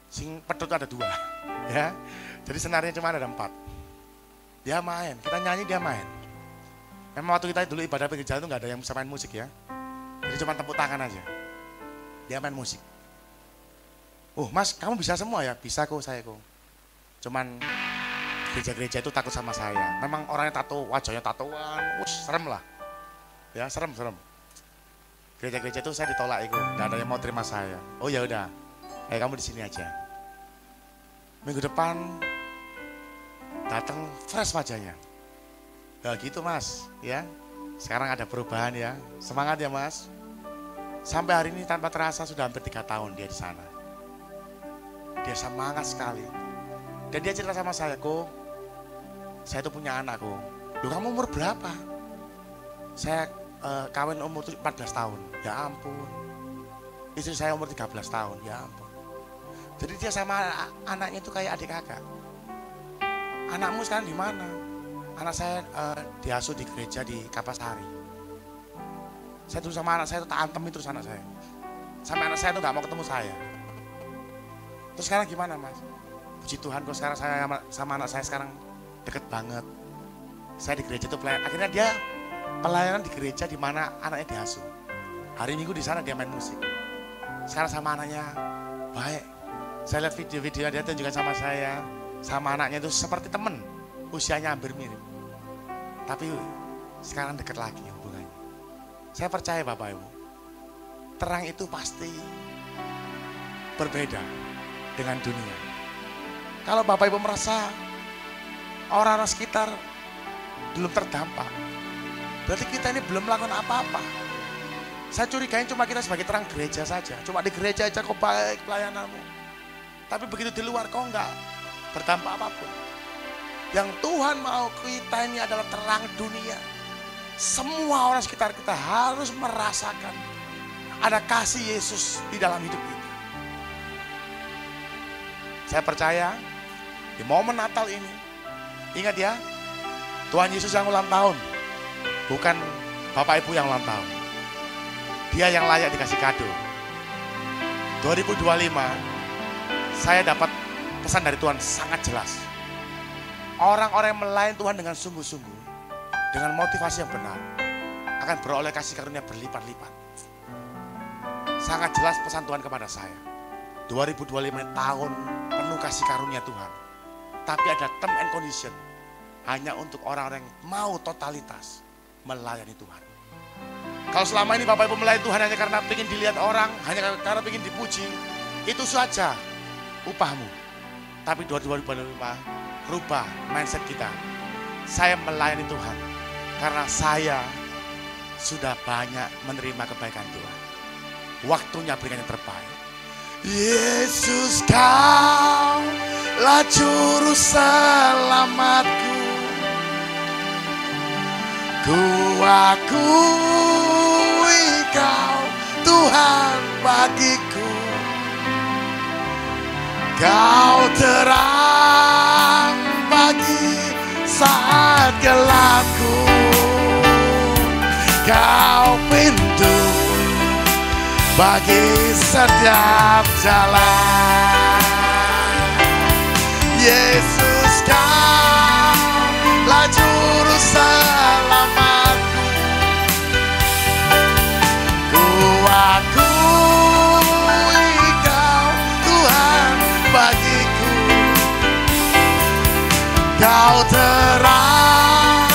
sing pedut ada 2 ya. Jadi senarnya cuma ada 4. Dia main, kita nyanyi dia main. Memang waktu kita dulu ibadah pinggir jalan itu nggak ada yang bisa main musik ya. Jadi cuma tepuk tangan aja. Dia main musik. Oh Mas, kamu bisa semua ya? Bisa kok saya kok. Cuman gereja-gereja itu takut sama saya. Memang orangnya tato, wajahnya tatoan, serem lah. Ya, serem. Gereja-gereja itu saya ditolak itu, nggak ada yang mau terima saya. Oh ya udah, kamu di sini aja. Minggu depan datang fresh wajahnya. Ya gitu Mas, ya. Sekarang ada perubahan ya. Semangat ya Mas. Sampai hari ini tanpa terasa sudah hampir 3 tahun dia di sana. Dia semangat sekali. Dan dia cerita sama saya, kok saya tuh punya anak kok. Loh kamu umur berapa? Saya kawin umur 14 tahun. Ya ampun. Istri saya umur 13 tahun. Ya ampun. Jadi dia sama anaknya itu kayak adik kakak. Anakmu sekarang di mana? Anak saya diasuh di gereja di Kapasari. Saya dulu sama anak saya itu tak antem terus anak saya. Sampai anak saya itu gak mau ketemu saya. Terus sekarang gimana Mas? Puji Tuhan kok sekarang saya sama anak saya sekarang deket banget. Saya di gereja itu pelayan. Akhirnya dia pelayanan di gereja di mana anaknya diasuh. Hari Minggu di sana dia main musik. Sekarang sama anaknya baik. Saya lihat video-video dia tunjukkan sama saya. Sama anaknya itu seperti temen. Usianya hampir mirip. Tapi sekarang deket lagi hubungannya. Saya percaya Bapak Ibu. Terang itu pasti berbeda dengan dunia. Kalau Bapak Ibu merasa orang-orang sekitar belum terdampak, Berarti kita ini belum melakukan apa-apa. Saya curigain cuma kita sebagai terang gereja saja. Cuma di gereja aja kok baik pelayananmu. Tapi begitu di luar kok enggak berdampak apapun. Yang Tuhan mau kita ini adalah terang dunia. Semua orang sekitar kita harus merasakan ada kasih Yesus di dalam hidup kita. Saya percaya di momen Natal ini, ingat ya, Tuhan Yesus yang ulang tahun, bukan Bapak Ibu yang ulang tahun. Dia yang layak dikasih kado. 2025, saya dapat pesan dari Tuhan sangat jelas. Orang-orang yang melayani Tuhan dengan sungguh-sungguh, dengan motivasi yang benar, akan beroleh kasih karunia berlipat-lipat. Sangat jelas pesan Tuhan kepada saya. 2025 tahun penuh kasih karunia Tuhan. Tapi ada term and condition. Hanya untuk orang-orang yang mau totalitas melayani Tuhan. Kalau selama ini Bapak Ibu melayani Tuhan hanya karena ingin dilihat orang, hanya karena ingin dipuji, itu saja upahmu. Tapi 2025 rubah mindset kita. Saya melayani Tuhan karena saya sudah banyak menerima kebaikan Tuhan. Waktunya berikan yang terbaik. Yesus, Kaulah juru selamatku. Ku akui Kau Tuhan bagiku. Kau terang bagi saat gelapku. Kau pintu bagi setiap jalan. Yesus, Kaulah juru selamatku. Ku akui Kau Tuhan bagiku. Kau terang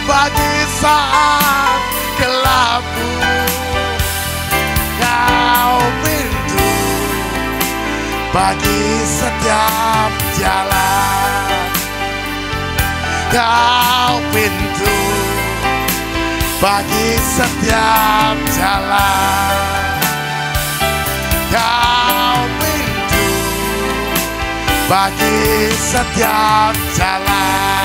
bagi saat gelapku. Kau pintu bagi setiap jalan. Kau pintu bagi setiap jalan. Kau pintu bagi setiap jalan.